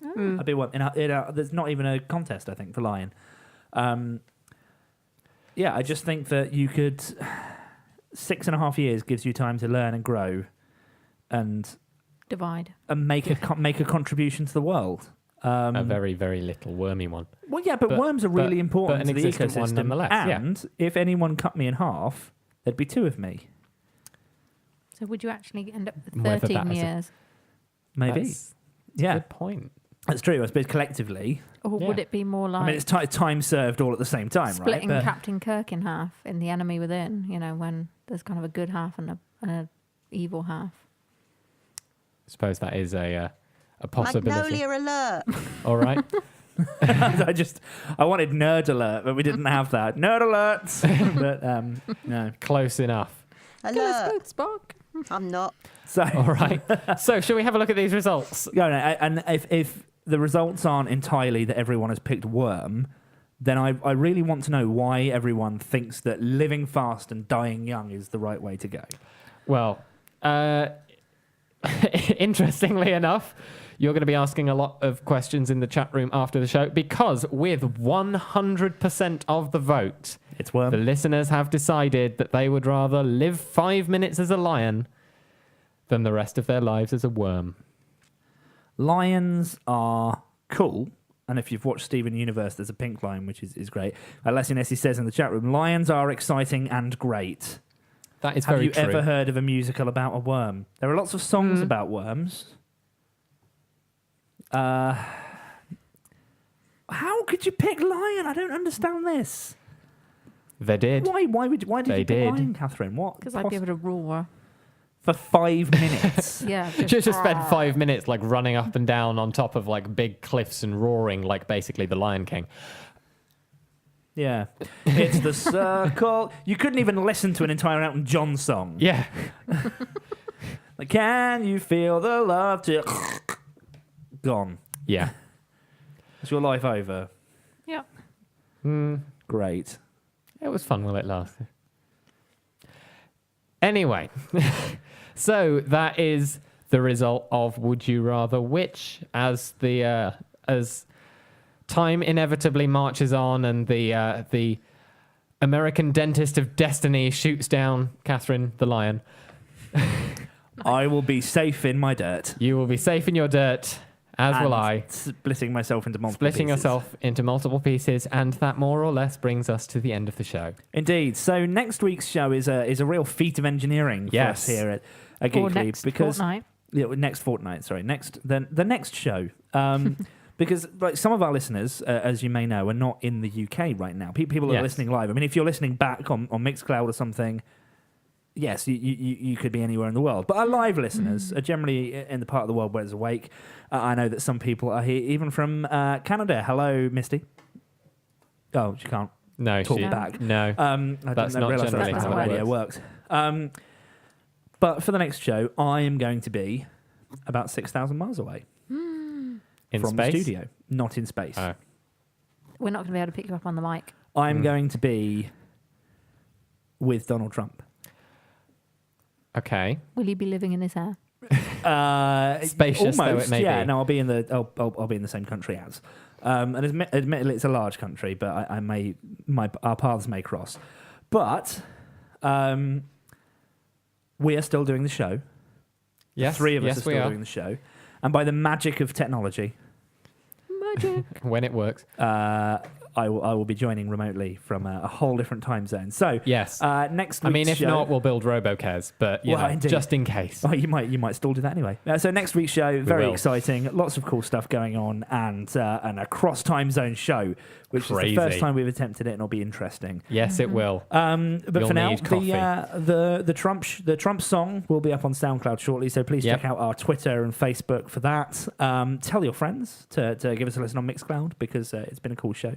I'd be Worm. There's not even a contest, I think, for Lion. I just think that you could... 6.5 years gives you time to learn and grow and... Divide. And make a contribution to the world. A very, very little wormy one. Well, yeah, but worms are really important to the ecosystem. One nonetheless, and if anyone cut me in half, there'd be 2 of me. So would you actually end up with Whether 13 that is years? Maybe. That's Yeah. a good point. That's true, I suppose, collectively. Or would it be more like I mean, it's time served all at the same time, splitting right? Captain Kirk in half in The Enemy Within, when there's kind of a good half and a evil half? I suppose that is a possibility. Magnolia alert. All right. I wanted nerd alert, but we didn't have that. Nerd alert! But, no. Close enough. Alert. Spock. I'm not. So, All right. So, shall we have a look at these results? no, and if the results aren't entirely that everyone has picked worm, then I really want to know why everyone thinks that living fast and dying young is the right way to go. Well, interestingly enough, you're going to be asking a lot of questions in the chat room after the show because with 100% of the vote, It's worm. the listeners have decided that they would rather live 5 minutes as a lion than the rest of their lives as a worm. Lions are cool. And if you've watched Steven Universe, there's a pink lion, which is great. Leslie Nessie says in the chat room, lions are exciting and great. That is Have very you true. ever heard of a musical about a worm? There are lots of songs about worms. How could you pick lion? I don't understand this. They did. Why did They you pick did. lion, Katharine? What? Because I'd be able to roar. For 5 minutes. Yeah. Just spend 5 minutes like running up and down on top of like big cliffs and roaring like basically the Lion King. Yeah. It's the circle. You couldn't even listen to an entire Elton John song. Yeah. Like, can you feel the love to... Gone. Yeah. Is your life over? Yeah. Great. It was fun while it lasted. Anyway, so that is the result of Would You Rather, which as time inevitably marches on and the American dentist of destiny shoots down Katharine the lion. I will be safe in my dirt. You will be safe in your dirt, as will I. Splitting myself into multiple Splitting pieces. yourself into multiple pieces, and that more or less brings us to the end of the show. Indeed. So next week's show is a real feat of engineering for us here at Geekly. Or next because fortnight. Yeah, next fortnight. Sorry, the next show. Because like some of our listeners, as you may know, are not in the UK right now. People are listening live. I mean, if you're listening back on Mixcloud or something, yes, you could be anywhere in the world. But our live listeners are generally in the part of the world where it's awake. I know that some people are here, even from Canada. Hello, Misty. Oh, she can't No, talk she, back. No, I that's didn't not realise generally that's how how it radio works. But for the next show, I am going to be about 6,000 miles away in from space. the studio, not in space. Oh. We're not going to be able to pick you up on the mic. I'm going to be with Donald Trump. Okay. Will you be living in his hair? Spacious though almost, it may yeah. be. No, I'll be in the same country as. And admittedly, it's a large country, but our paths may cross. But we are still doing the show. Yes, the three of us yes, are still doing the show. And by the magic of technology, when it works, I will be joining remotely from a whole different time zone. So yes, next week's I mean, if show, not, we'll build RoboCares, but indeed. just in case. Oh, you might still do that anyway. So next week's show, very will. exciting, lots of cool stuff going on, and a cross time zone show, which Crazy. is the first time we've attempted it, and it'll be interesting. Yes, it will. But You'll for now, need coffee. the Trump song will be up on SoundCloud shortly. So please check out our Twitter and Facebook for that. Tell your friends to give us a listen on Mixcloud, because it's been a cool show.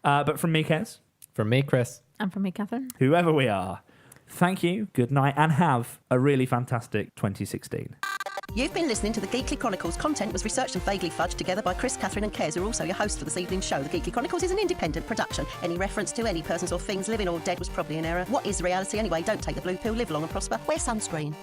But from me, Kez. From me, Chris. And from me, Catherine. Whoever we are, thank you, good night, and have a really fantastic 2016. You've been listening to the Geekly Chronicles. Content was researched and vaguely fudged together by Chris, Katharine and Kez, who are also your hosts for this evening's show. The Geekly Chronicles is an independent production. Any reference to any persons or things, living or dead, was probably an error. What is reality anyway? Don't take the blue pill, live long and prosper. Wear sunscreen.